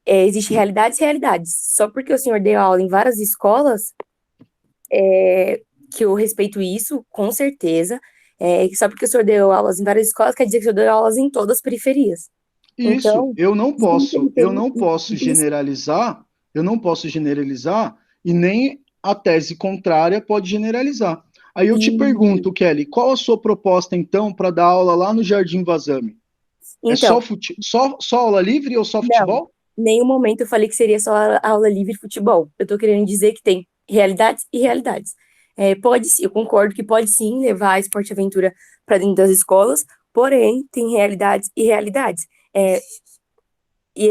existem realidades e realidades. Só porque o senhor deu aula em várias escolas, que eu respeito isso, com certeza. Só porque o senhor deu aulas em várias escolas, quer dizer que o senhor deu aulas em todas as periferias. Isso, Então, eu não posso isso. generalizar, e nem a tese contrária pode generalizar. Aí eu te pergunto, Kelly, qual a sua proposta então para dar aula lá no Jardim Vazame? É Então, só aula livre ou só futebol? em nenhum momento eu falei que seria só aula livre de futebol. Eu tô querendo dizer que tem realidades e realidades. Pode sim, eu concordo que pode sim levar a esporte e aventura para dentro das escolas, porém, tem realidades e realidades. E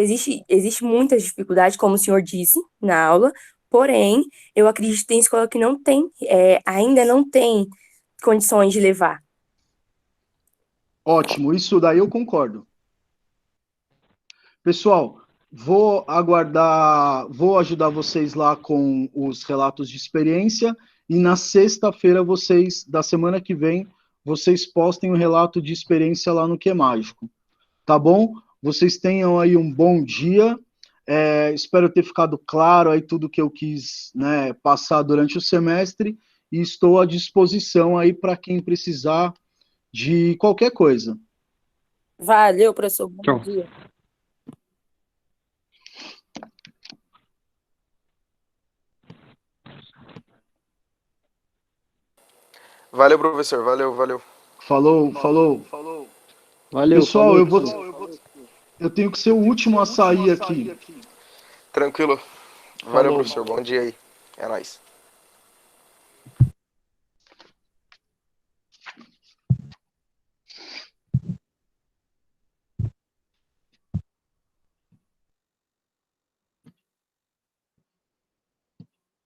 existe muitas dificuldades, como o senhor disse na aula, porém, eu acredito que tem escola que não tem, ainda não tem condições de levar. Ótimo, isso daí eu concordo. Pessoal, vou ajudar vocês lá com os relatos de experiência e na sexta-feira da semana que vem, vocês postem o relato de experiência lá no Que Mágico, tá bom? Vocês tenham aí um bom dia, espero ter ficado claro aí tudo que eu quis, né, passar durante o semestre e estou à disposição aí para quem precisar de qualquer coisa. Valeu, professor. Bom dia. Valeu, professor. Valeu. Falou. Valeu, Pessoal, falou. eu tenho que ser o último a sair aqui. Tranquilo. Valeu, professor. Bom dia aí. É nóis.